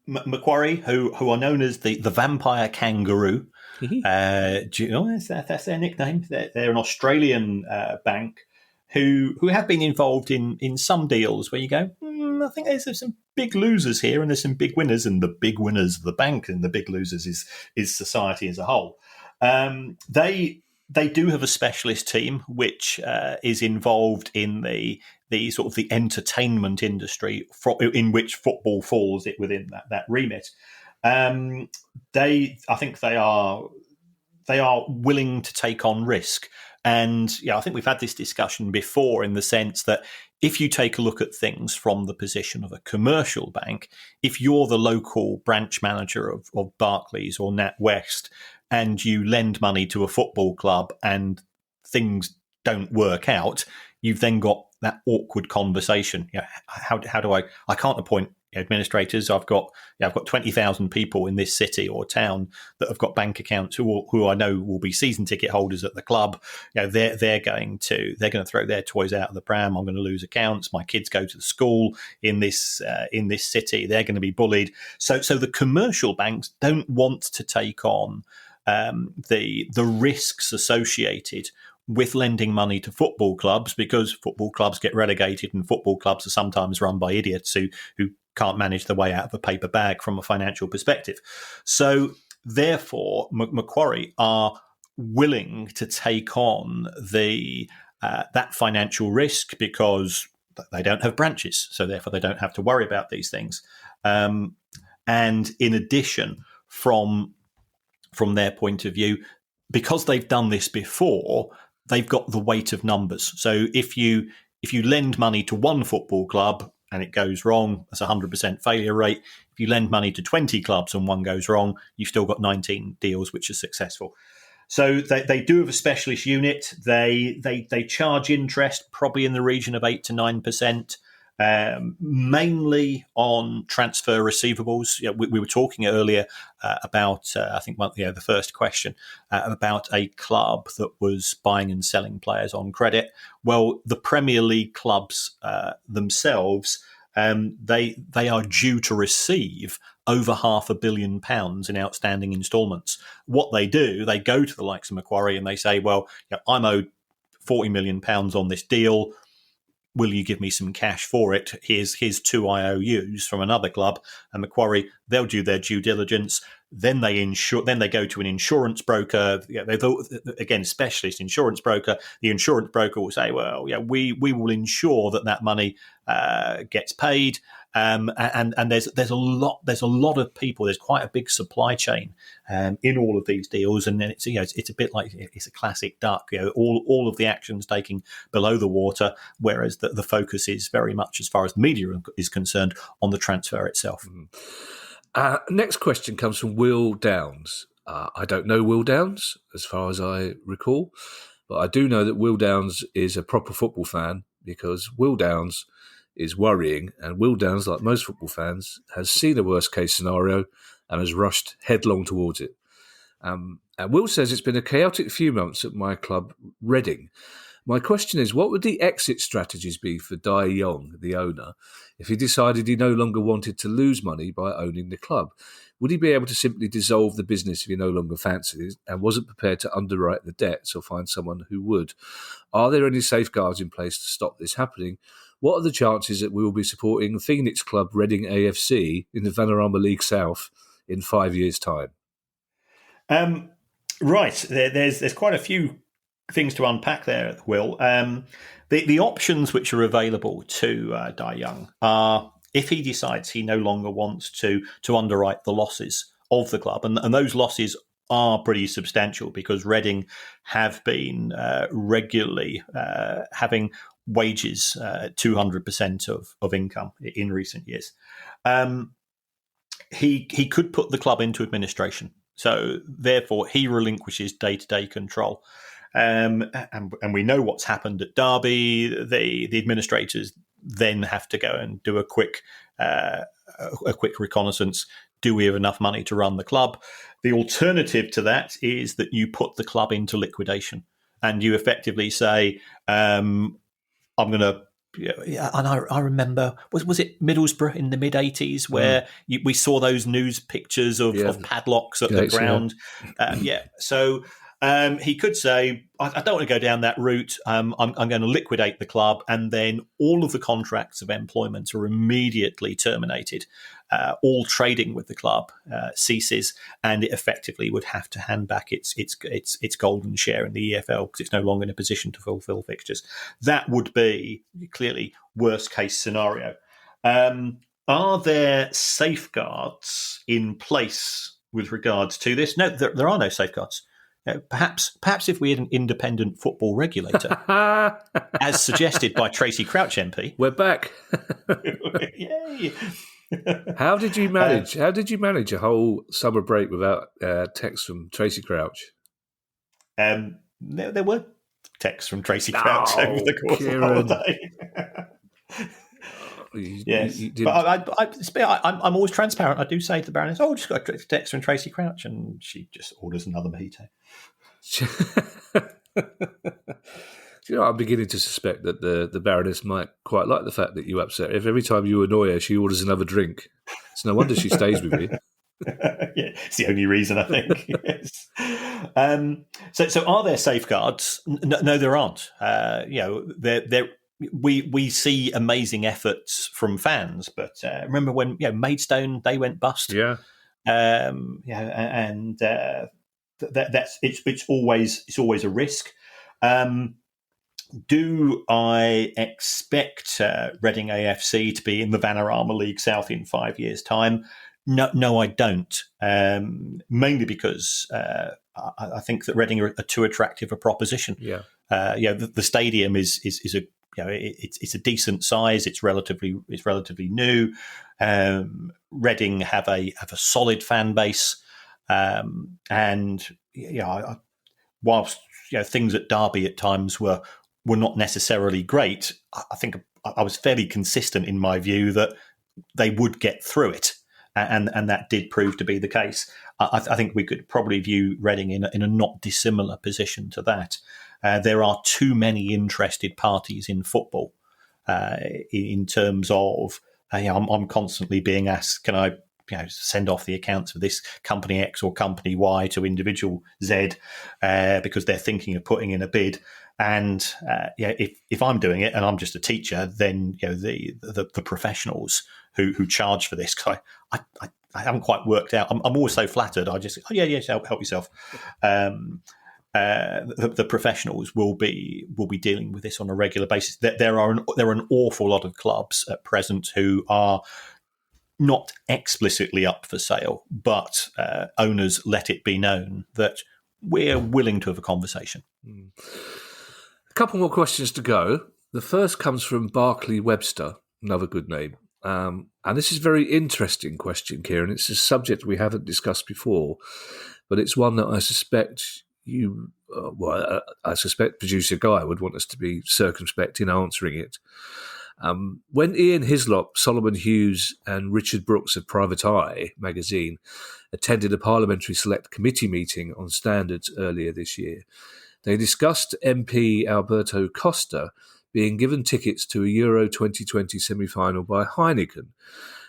C: Macquarie, who are known as the vampire kangaroo, that's their nickname. They're an Australian bank who have been involved in some deals where you go, I think there's some big losers here and there's some big winners, and the big winners of the bank and the big losers is society as a whole. They do have a specialist team which is involved in the sort of the entertainment industry in which football falls within that remit. I think they are willing to take on risk. And I think we've had this discussion before, in the sense that if you take a look at things from the position of a commercial bank, if you're the local branch manager of Barclays or NatWest and you lend money to a football club and things don't work out, you've then got that awkward conversation. How do I can't appoint administrators. I've got 20,000 people in this city or town that have got bank accounts who I know will be season ticket holders at the club. They're going to throw their toys out of the pram. I'm going to lose accounts. My kids go to the school in this city. They're going to be bullied. So the commercial banks don't want to take on the risks associated with lending money to football clubs, because football clubs get relegated and football clubs are sometimes run by idiots who can't manage their way out of a paper bag from a financial perspective. So therefore, Macquarie are willing to take on that financial risk because they don't have branches. So therefore, they don't have to worry about these things. And in addition, from their point of view, because they've done this before, they've got the weight of numbers. So if you lend money to one football club and it goes wrong, that's 100% failure rate. If you lend money to 20 clubs and one goes wrong, you've still got 19 deals which are successful. So they do have a specialist unit. They charge interest probably in the region of 8 to 9%. Mainly on transfer receivables. We were talking earlier about, I think, the first question about a club that was buying and selling players on credit. Well, the Premier League clubs themselves, they are due to receive over £500 million in outstanding instalments. What they do, they go to the likes of Macquarie and they say, well, I'm owed £40 million on this deal. Will you give me some cash for it? Here's 2 IOUs from another club. And Macquarie, they'll do their due diligence. Then they go to an insurance broker. Again, specialist insurance broker. The insurance broker will say, well, we will ensure that money gets paid. And there's a lot of people. There's quite a big supply chain in all of these deals, and then it's a bit like it's a classic duck. All of the actions taking below the water, whereas the focus is very much, as far as the media is concerned, on the transfer itself.
B: Next question comes from Will Downs. I don't know Will Downs as far as I recall, but I do know that Will Downs is a proper football fan, because Will Downs is worrying, and Will Downs, like most football fans, has seen a worst case scenario and has rushed headlong towards it. And Will says it's been a chaotic few months at my club, Reading. My question is, what would the exit strategies be for Dai Yong, the owner, if he decided he no longer wanted to lose money by owning the club? Would he be able to simply dissolve the business if he no longer fancied it and wasn't prepared to underwrite the debts, or find someone who would? Are there any safeguards in place to stop this happening? What are the chances that we will be supporting Phoenix Club Reading AFC in the Vanarama League South in 5 years' time?
C: Right, there's quite a few things to unpack there, Will. The options which are available to Dai Young are, if he decides he no longer wants to underwrite the losses of the club, and those losses are pretty substantial, because Reading have been regularly having wages 200% of income in recent years. He could put the club into administration, so therefore he relinquishes day-to-day control. And we know what's happened at Derby. The administrators then have to go and do a quick reconnaissance. Do we have enough money to run the club? The alternative to that is that you put the club into liquidation, and you effectively say, I'm going to. Yeah, and I remember, was it Middlesbrough in the mid '80s where we saw those news pictures of padlocks at the ground? So he could say, I don't want to go down that route. I'm going to liquidate the club, and then all of the contracts of employment are immediately terminated. All trading with the club ceases, and it effectively would have to hand back its golden share in the EFL, because it's no longer in a position to fulfil fixtures. That would be clearly worst case scenario. Are there safeguards in place with regards to this? No, there are no safeguards. Perhaps if we had an independent football regulator, as suggested by Tracy Crouch MP.
B: We're back.
C: Yay!
B: How did you manage a whole summer break without texts from Tracy Crouch?
C: There were texts from Tracy Crouch over the course
B: Kieran.
C: of the holiday. Yes, but I'm always transparent. I do say to the Baroness, just got a text from Tracy Crouch, and she just orders another mojito.
B: I'm beginning to suspect that the Baroness might quite like the fact that you upset her. If every time you annoy her, she orders another drink. It's no wonder she stays with you.
C: It's the only reason, I think. Yes. So are there safeguards? No, there aren't. We see amazing efforts from fans, but remember when Maidstone, they went bust.
B: Yeah.
C: It's always a risk. Do I expect Reading AFC to be in the Vanarama League South in 5 years' time? No, I don't. Mainly because I think that Reading are too attractive a proposition.
B: Yeah.
C: The stadium is a it's a decent size. It's relatively new. Reading have a solid fan base, and whilst things at Derby at times were not necessarily great, I think I was fairly consistent in my view that they would get through it, and that did prove to be the case. I think we could probably view Reading in a not dissimilar position to that. There are too many interested parties in football in terms of I'm constantly being asked, can I send off the accounts of this company X or company Y to individual Z because they're thinking of putting in a bid. And if I'm doing it and I'm just a teacher, then the professionals who charge for this, cause I haven't quite worked out. I'm always so flattered. I just help yourself. The professionals will be dealing with this on a regular basis. There are an awful lot of clubs at present who are not explicitly up for sale, but owners let it be known that we're willing to have a conversation.
B: A couple more questions to go. The first comes from Barclay Webster, another good name. And this is a very interesting question, Kieran. It's a subject we haven't discussed before, but it's one that I suspect I suspect producer Guy would want us to be circumspect in answering it. When Ian Hislop, Solomon Hughes and Richard Brooks of Private Eye magazine attended a parliamentary select committee meeting on standards earlier this year, they discussed MP Alberto Costa being given tickets to a Euro 2020 semi-final by Heineken.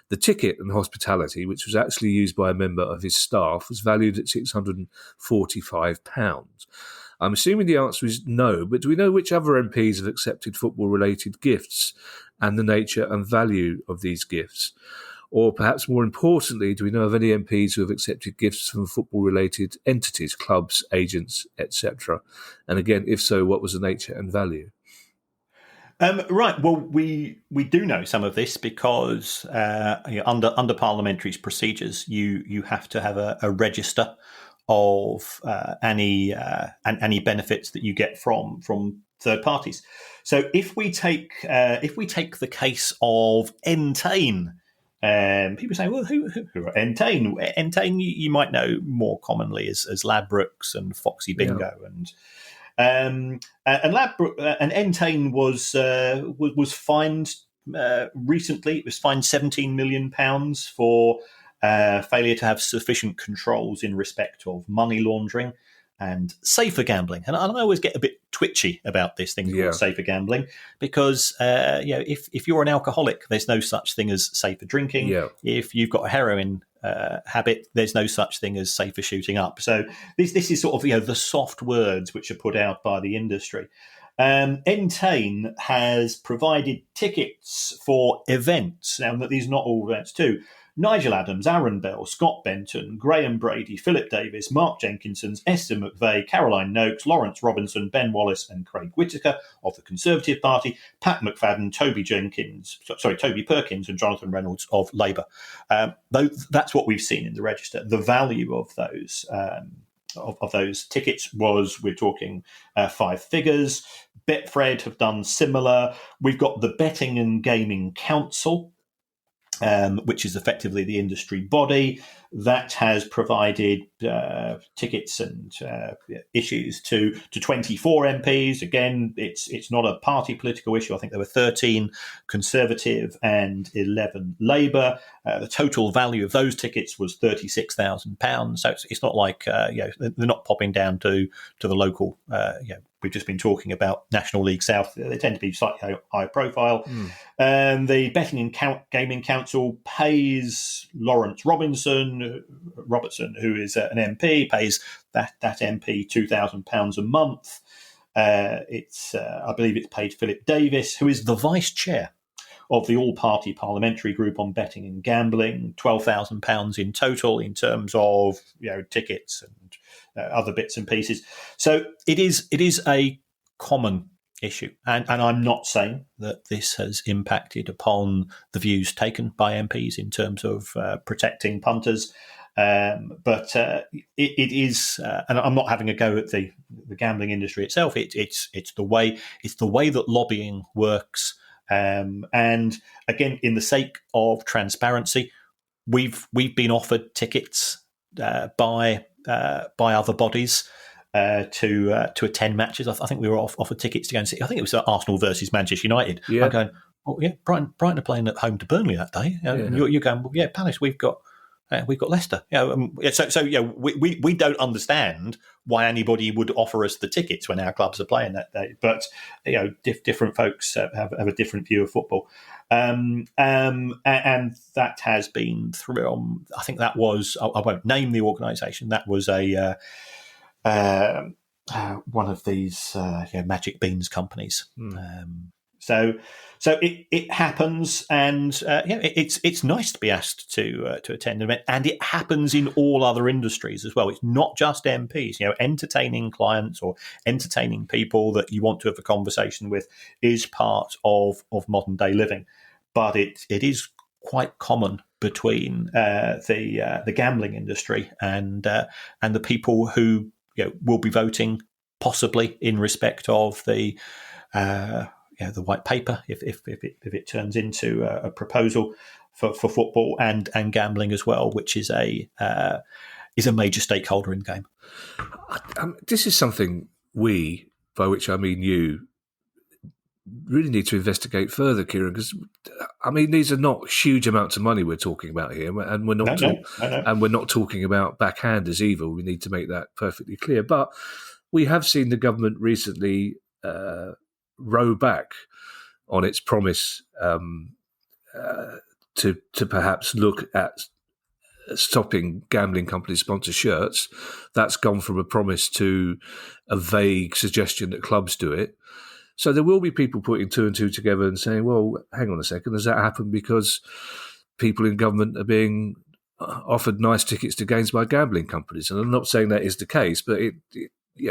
B: The ticket and hospitality, which was actually used by a member of his staff, was valued at £645. I'm assuming the answer is no, but do we know which other MPs have accepted football-related gifts and the nature and value of these gifts? Or perhaps more importantly, do we know of any MPs who have accepted gifts from football-related entities, clubs, agents, etc.? And again, if so, what was the nature and value?
C: Right. Well, we do know some of this because under parliamentary procedures, you have to have a register of any benefits that you get from third parties. So if we take the case of Entain, people say, well, who are Entain? Entain you might know more commonly as Ladbrokes and Foxy Bingo and Entain was fined recently. It was fined £17 million for failure to have sufficient controls in respect of money laundering and safer gambling. And I always get a bit twitchy about this thing called safer gambling because if you're an alcoholic, there's no such thing as safer drinking. Yeah. If you've got a heroin habit, there's no such thing as safer shooting up. So this is sort of the soft words which are put out by the industry. Entain has provided tickets for events. Now, these are not all events too. Nigel Adams, Aaron Bell, Scott Benton, Graham Brady, Philip Davis, Mark Jenkinsons, Esther McVeigh, Caroline Noakes, Lawrence Robinson, Ben Wallace and Craig Whittaker of the Conservative Party, Pat McFadden, Toby Perkins and Jonathan Reynolds of Labour. That's what we've seen in the register. The value of those of those tickets we're talking 5 figures. Betfred have done similar. We've got the Betting and Gaming Council, which is effectively the industry body that has provided tickets and issues to 24 MPs. Again, it's not a party political issue. I think there were 13 Conservative and 11 Labour. The total value of those tickets was £36,000. So it's not like they're not popping down to the local. We've just been talking about National League South. They tend to be slightly higher profile. The Betting and Gaming Council pays Lawrence Robertson, who is an MP, pays that MP £2,000 a month. I believe it's paid Philip Davis, who is the vice chair of the all-party parliamentary group on betting and gambling, £12,000 in total in terms of tickets and other bits and pieces. So it is a common issue, and I'm not saying that this has impacted upon the views taken by MPs in terms of protecting punters. But it is, and I'm not having a go at the gambling industry itself. It's the way that lobbying works. And again, in the sake of transparency, we've been offered tickets by other bodies to attend matches. I think we were offered tickets to go and see. I think it was Arsenal versus Manchester United.
B: Yeah.
C: I'm going, oh yeah, Brighton are playing at home to Burnley that day. And you're going, well, yeah, Palace, we've got Leicester. We don't understand why anybody would offer us the tickets when our clubs are playing that day. But different folks have a different view of football, and that has been through. I think that was. I won't name the organisation. That was a one of these magic beans companies. So it happens, and it's nice to be asked to attend an event, and it happens in all other industries as well. It's not just MPs. Entertaining clients or entertaining people that you want to have a conversation with is part of modern day living, but it is quite common between the gambling industry and the people who will be voting possibly in respect of the white paper if it turns into a proposal for football and gambling as well, which is a major stakeholder in the game.
B: This is something we, by which I mean you, really need to investigate further, Kieran, because these are not huge amounts of money we're talking about here, and we're not and we're not talking about backhanders either. We need to make that perfectly clear. But we have seen the government recently row back on its promise to perhaps look at stopping gambling companies sponsor shirts. That's gone from a promise to a vague suggestion that clubs do it. So there will be people putting two and two together and saying, well, hang on a second, does that happen because people in government are being offered nice tickets to games by gambling companies? And I'm not saying that is the case, but it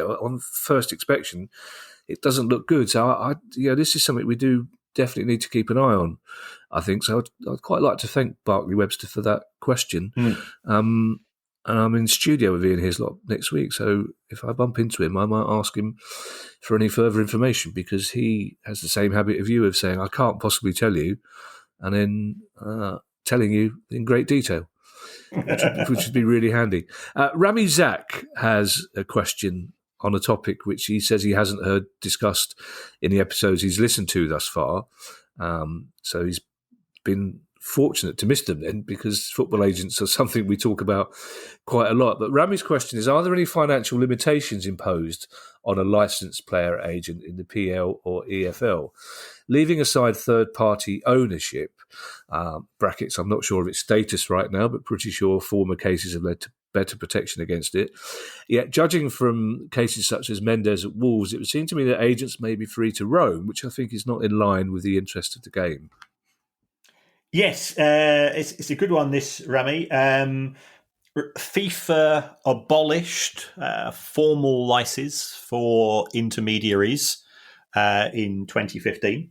B: on first inspection, it doesn't look good. So this is something we do definitely need to keep an eye on, I think. So I'd quite like to thank Barclay Webster for that question. And I'm in studio with Ian Hislop next week, so if I bump into him, I might ask him for any further information, because he has the same habit of you of saying, I can't possibly tell you, and then telling you in great detail, which would be really handy. Rami Zak has a question on a topic which he says he hasn't heard discussed in the episodes he's listened to thus far. So he's been fortunate to miss them then, because football agents are something we talk about quite a lot. But Rami's question is, are there any financial limitations imposed on a licensed player agent in the PL or EFL? Leaving aside third-party ownership, brackets, I'm not sure of its status right now, but pretty sure former cases have led to better protection against it. Yet, judging from cases such as Mendes at Wolves, it would seem to me that agents may be free to roam, which I think is not in line with the interest of the game.
C: Yes, it's a good one, this, Rami. FIFA abolished formal license for intermediaries in 2015.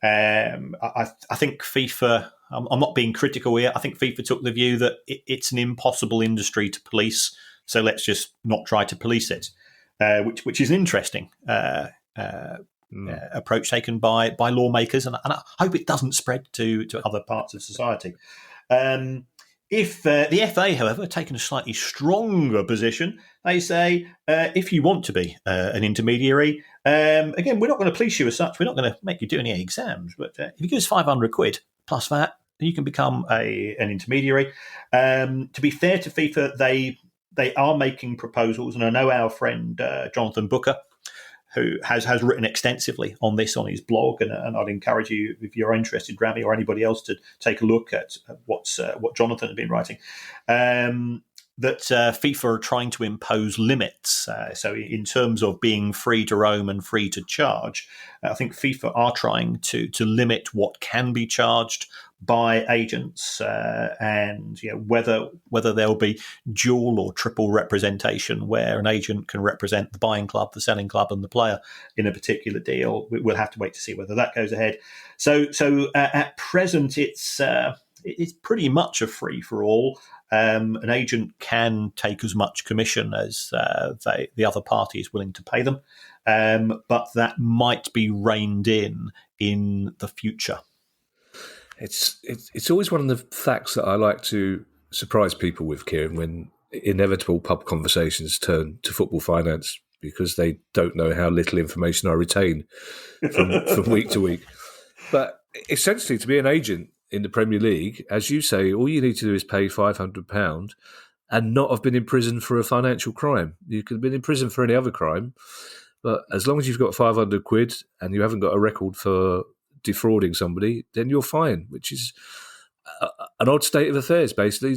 C: I think FIFA, I'm not being critical here, I think FIFA took the view that it's an impossible industry to police, so let's just not try to police it, which is an interesting approach taken by lawmakers, and I hope it doesn't spread to other parts of society. If the FA, however, have taken a slightly stronger position, they say if you want to be an intermediary, again, we're not going to police you as such, we're not going to make you do any exams, but if you give us £500 plus that, you can become an intermediary. To be fair to FIFA, they are making proposals, and I know our friend Jonathan Booker, who has written extensively on this on his blog, and I'd encourage you, if you're interested, Rami, or anybody else, to take a look at what Jonathan has been writing. That FIFA are trying to impose limits. So in terms of being free to roam and free to charge, I think FIFA are trying to limit what can be charged by agents, and whether there'll be dual or triple representation, where an agent can represent the buying club, the selling club, and the player in a particular deal. We'll have to wait to see whether that goes ahead. So at present, it's it's pretty much a free for all. An agent can take as much commission as the other party is willing to pay them, but that might be reined in the future.
B: It's always one of the facts that I like to surprise people with, Kieran, when inevitable pub conversations turn to football finance, because they don't know how little information I retain from week to week. But essentially, to be an agent in the Premier League, as you say, all you need to do is pay £500 and not have been in prison for a financial crime. You could have been in prison for any other crime, but as long as you've got 500 quid and you haven't got a record for defrauding somebody, then you're fine, which is an odd state of affairs, basically.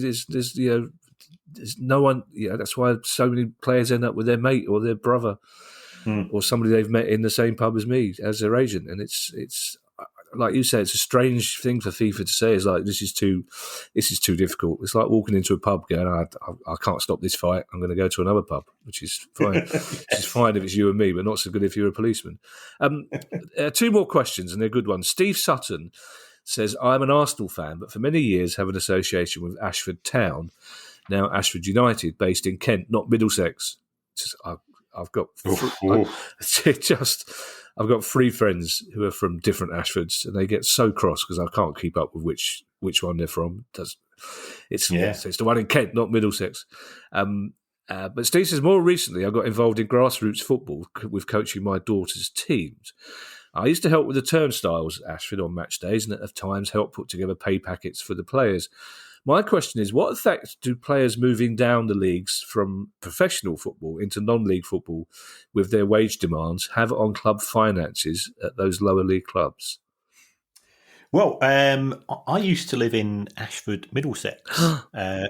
B: There's no one. That's why so many players end up with their mate or their brother or somebody they've met in the same pub as me as their agent. And it's like you say, it's a strange thing for FIFA to say. It's like, this is too difficult. It's like walking into a pub going, I can't stop this fight, I'm going to go to another pub, which is fine. Which is fine if it's you and me, but not so good if you're a policeman. Two more questions, and they're good ones. Steve Sutton says, I'm an Arsenal fan, but for many years have an association with Ashford Town, now Ashford United, based in Kent, not Middlesex. I've got I've got three friends who are from different Ashfords, and they get so cross because I can't keep up with which one they're from. It's the one in Kent, not Middlesex. But Steve says, more recently, I got involved in grassroots football with coaching my daughter's teams. I used to help with the turnstiles at Ashford on match days, and at times help put together pay packets for the players. My question is, what effect do players moving down the leagues from professional football into non-league football with their wage demands have on club finances at those lower league clubs?
C: Well, I used to live in Ashford, Middlesex,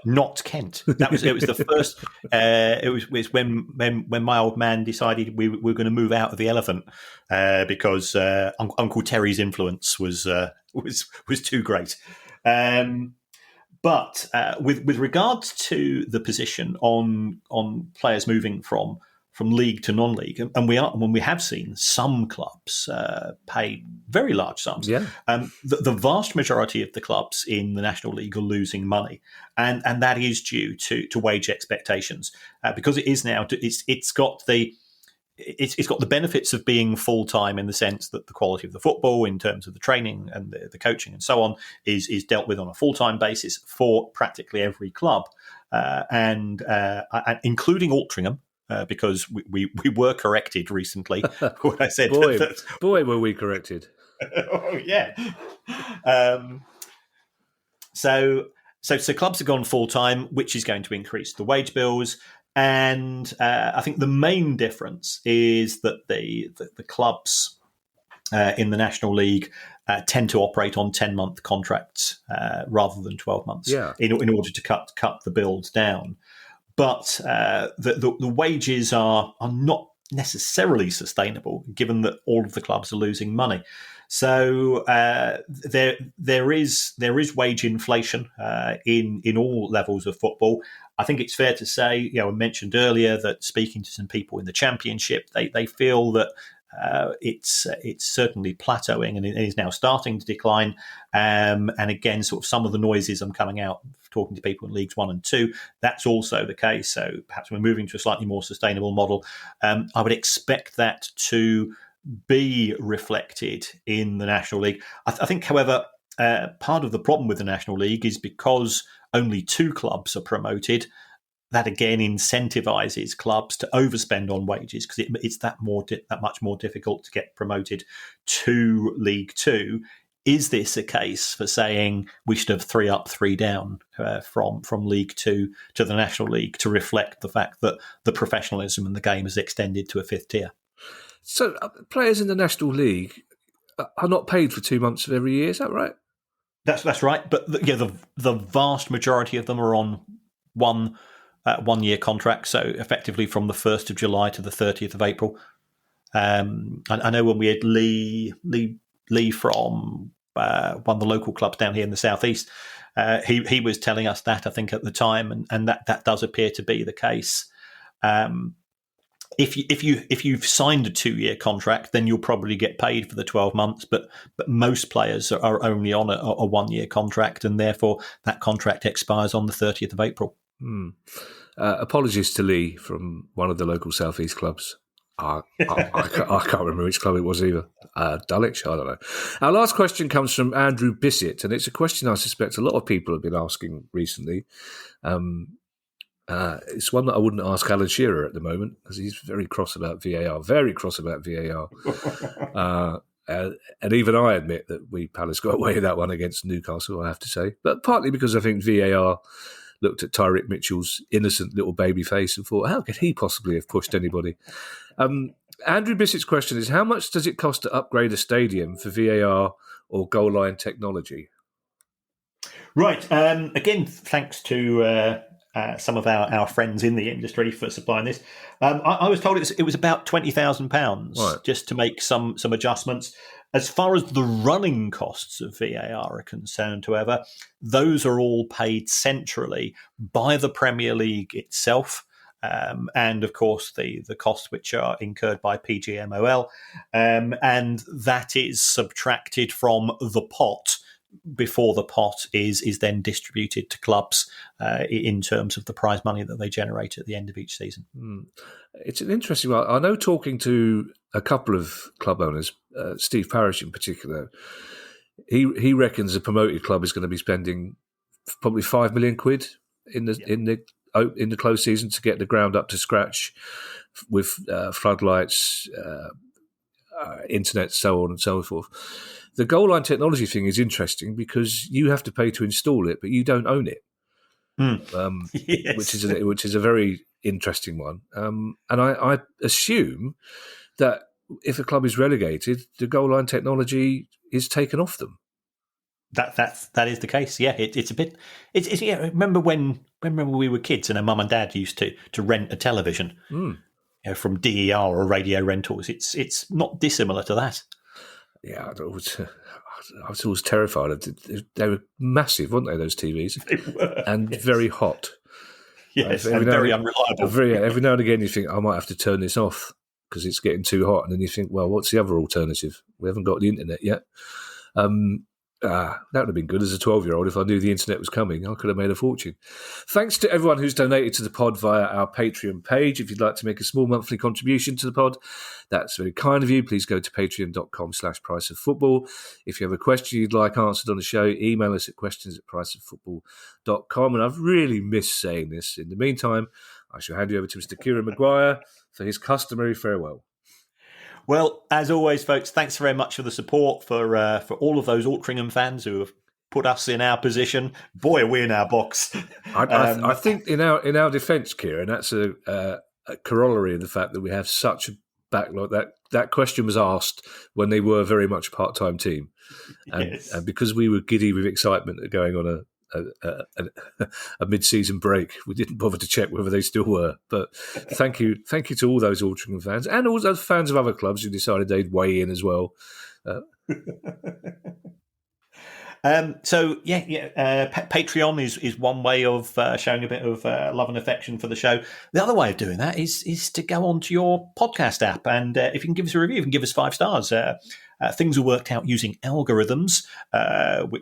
C: not Kent. It was the first. It was when my old man decided we were going to move out of the Elephant because Uncle Terry's influence was too great. But with regards to the position on players moving from league to non-league, and we have seen some clubs pay very large sums. Yeah. The vast majority of the clubs in the National League are losing money, and that is due to wage expectations because it is now it's got the benefits of being full-time in the sense that the quality of the football in terms of the training and the coaching and so on is dealt with on a full-time basis for practically every club, and including Altrincham, because we were corrected recently when I said
B: boy were we corrected.
C: Oh, yeah. So clubs have gone full-time, which is going to increase the wage bills. And I think the main difference is that the clubs in the National League tend to operate on 10-month contracts rather than 12 months in order to cut the bills down. But the wages are not necessarily sustainable, given that all of the clubs are losing money. So there is wage inflation in all levels of football. I think it's fair to say, I mentioned earlier that speaking to some people in the Championship, they feel that it's certainly plateauing and it is now starting to decline. And again, sort of some of the noises I'm coming out talking to people in Leagues 1 and 2, that's also the case. So perhaps we're moving to a slightly more sustainable model. I would expect that to be reflected in the National League. I think, however, part of the problem with the National League is because only 2 clubs are promoted, that again incentivizes clubs to overspend on wages because it's that much more difficult to get promoted to League 2. Is this a case for saying we should have 3 up, 3 down from League 2 to the National League to reflect the fact that the professionalism in the game has extended to a 5th tier?
B: So players in the National League are not paid for 2 months of every year, is that right?
C: That's right. But the vast majority of them are on one year contract, so effectively from the 1st of July to the 30th of April. I know when we had Lee from one of the local clubs down here in the southeast, he was telling us that, I think, at the time, and that does appear to be the case. if you've signed a 2-year contract, then you'll probably get paid for the 12 months. But most players are only on a 1-year contract, and therefore that contract expires on the 30th of April.
B: Apologies to Lee from one of the local Southeast clubs. I can't remember which club it was either. Dulwich? I don't know. Our last question comes from Andrew Bissett, and it's a question I suspect a lot of people have been asking recently. It's one that I wouldn't ask Alan Shearer at the moment because he's very cross about VAR. And even I admit that Palace got away with that one against Newcastle, I have to say. But partly because I think VAR looked at Tyreek Mitchell's innocent little baby face and thought, how could he possibly have pushed anybody? Andrew Bissett's question is, how much does it cost to upgrade a stadium for VAR or goal line technology?
C: Right. Again, thanks to some of our friends in the industry for supplying this. I was told it was about £20,000 just to make some adjustments. As far as the running costs of VAR are concerned, however, those are all paid centrally by the Premier League itself. And of course, the costs which are incurred by PGMOL, and that is subtracted from the pot before the pot is then distributed to clubs in terms of the prize money that they generate at the end of each season.
B: It's an interesting one. I know, talking to a couple of club owners, Steve Parish in particular, he reckons a promoted club is going to be spending probably £5 million in the closed season to get the ground up to scratch with floodlights, internet, so on and so forth. The goal line technology thing is interesting because you have to pay to install it, but you don't own it,
C: yes.
B: which is a very interesting one. And I assume that if a club is relegated, the goal line technology is taken off them.
C: That is the case. Yeah, it's a bit. It's yeah. Remember when we were kids and our mum and dad used to rent a television, from DER or Radio Rentals. It's not dissimilar to that.
B: Yeah, I was always terrified of it. They were massive, weren't they, those TVs?
C: They were.
B: And
C: yes.
B: very hot.
C: Yes, and very unreliable.
B: Every now and again you think, I might have to turn this off because it's getting too hot. And then you think, well, what's the other alternative? We haven't got the internet yet. That would have been good as a 12-year-old if I knew the internet was coming. I could have made a fortune. Thanks to everyone who's donated to the pod via our Patreon page. If you'd like to make a small monthly contribution to the pod, that's very kind of you. Please go to patreon.com/priceoffootball. If you have a question you'd like answered on the show, email us at questions@priceoffootball.com. And I've really missed saying this. In the meantime, I shall hand you over to Mr. Kieran Maguire for his customary farewell.
C: Well, as always, folks, thanks very much for the support for all of those Altrincham fans who have put us in our position. Boy, are we in our box.
B: I think in our defence, Kieran, that's a corollary of the fact that we have such a backlog. That question was asked when they were very much a part-time team, and because we were giddy with excitement at going on a mid-season break, we didn't bother to check whether they still were. But thank you to all those Altrincham fans and all those fans of other clubs who decided they'd weigh in as well. Patreon is one way of showing a bit of love and affection for the show. The other way of doing that is to go onto your podcast app, and if you can give us a review, you can give us 5 stars. Things are worked out using algorithms,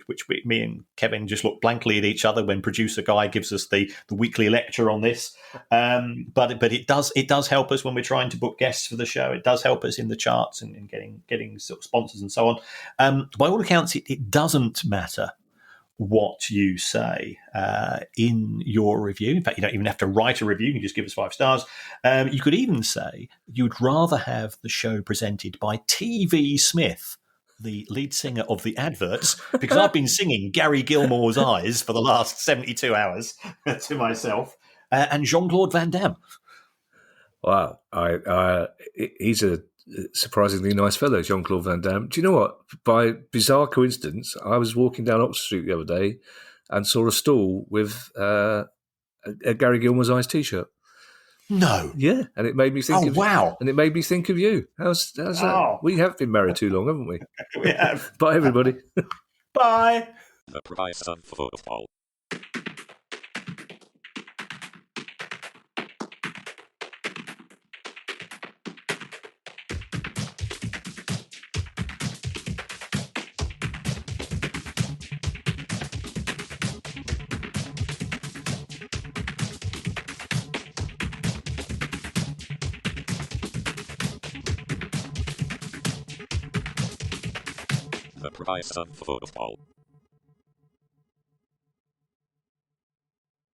B: which me and Kevin just look blankly at each other when producer Guy gives us the weekly lecture on this. But it does help us when we're trying to book guests for the show. It does help us in the charts and getting sort of sponsors and so on. By all accounts, it doesn't matter what you say in your review. In fact, you don't even have to write a review. You can just give us 5 stars. You could even say you'd rather have the show presented by TV Smith, the lead singer of the Adverts, because I've been singing Gary Gilmore's Eyes for the last 72 hours to myself, and Jean-Claude Van Damme. Wow. He's a surprisingly nice fellow, Jean-Claude Van Damme. Do you know what? By bizarre coincidence, I was walking down Oxford Street the other day and saw a stall with a Gary Gilmore's Eyes T-shirt.
C: No.
B: Yeah, and it made me think
C: wow.
B: And it made me think of you. How's that? We have been married too long, haven't we?
C: We have.
B: Bye, everybody.
C: Bye.
D: The price of football. The price of football.